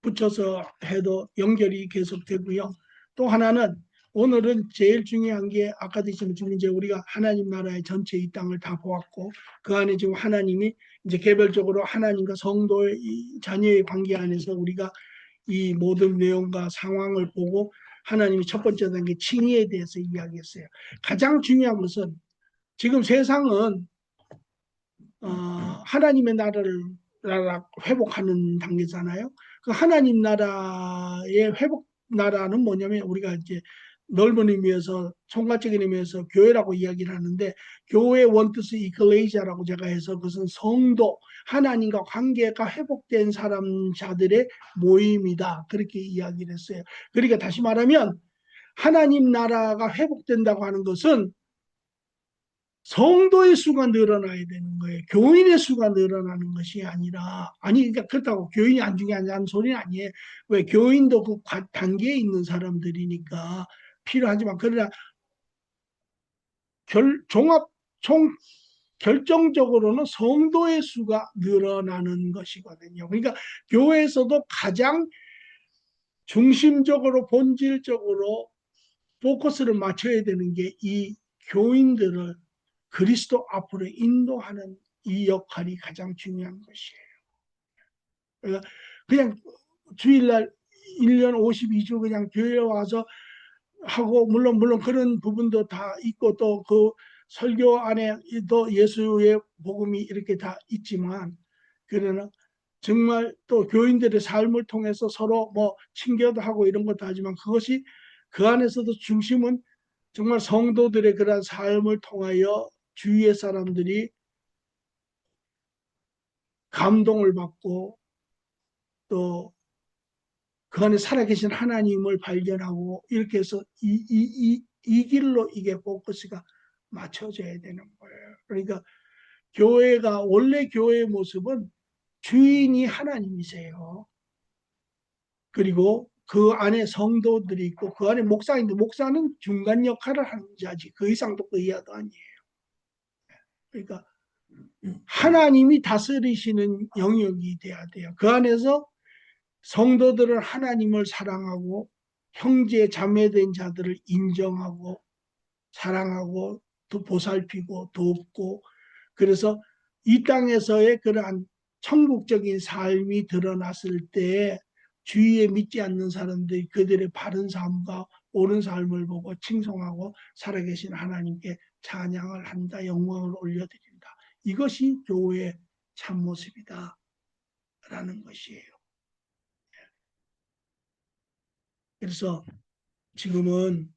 붙여서 해도 연결이 계속되고요. 또 하나는 오늘은 제일 중요한 게 아까도 지금 이제 우리가 하나님 나라의 전체 이 땅을 다 보았고 그 안에 지금 하나님이 이제 개별적으로 하나님과 성도의 자녀의 관계 안에서 우리가 이 모든 내용과 상황을 보고 하나님이 첫 번째 단계 칭의에 대해서 이야기했어요. 가장 중요한 것은 지금 세상은 하나님의 나라 회복하는 단계잖아요. 그 하나님 나라의 회복 나라는 뭐냐면 우리가 이제 넓은 의미에서 총괄적인 의미에서 교회라고 이야기를 하는데 교회 원투스 이클레시아라고 제가 해서 그것은 성도 하나님과 관계가 회복된 자들의 모임이다 그렇게 이야기를 했어요. 그러니까 다시 말하면 하나님 나라가 회복된다고 하는 것은 성도의 수가 늘어나야 되는 거예요. 교인의 수가 늘어나는 것이 아니라 그러니까 그렇다고 교인이 안 중요하냐는 소리는 아니에요. 왜 교인도 그 단계에 있는 사람들이니까 필요하지만 그러나 결정적으로는 성도의 수가 늘어나는 것이거든요. 그러니까 교회에서도 가장 중심적으로 본질적으로 포커스를 맞춰야 되는 게 이 교인들을 그리스도 앞으로 인도하는 이 역할이 가장 중요한 것이에요. 그러니까 그냥 주일날 1년 52주 그냥 교회에 와서 하고 물론 그런 부분도 다 있고 또 그 설교 안에 또 예수의 복음이 이렇게 다 있지만 그러나 정말 또 교인들의 삶을 통해서 서로 뭐 친교도 하고 이런 것도 하지만 그것이 그 안에서도 중심은 정말 성도들의 그런 삶을 통하여 주위의 사람들이 감동을 받고 또 그 안에 살아계신 하나님을 발견하고 이렇게 해서 이 길로 이게 포커스가 맞춰져야 되는 거예요. 그러니까 교회가 원래 교회의 모습은 주인이 하나님이세요. 그리고 그 안에 성도들이 있고 그 안에 목사인데 목사는 중간 역할을 하는 자지 그 이상도 그 이하도 아니에요. 그러니까 하나님이 다스리시는 영역이 돼야 돼요. 그 안에서 성도들은 하나님을 사랑하고 형제 자매된 자들을 인정하고 사랑하고 또 보살피고 돕고 그래서 이 땅에서의 그러한 천국적인 삶이 드러났을 때 주위에 믿지 않는 사람들이 그들의 바른 삶과 옳은 삶을 보고 칭송하고 살아계신 하나님께 찬양을 한다, 영광을 올려드린다. 이것이 교회의 참모습이다 라는 것이에요. 그래서 지금은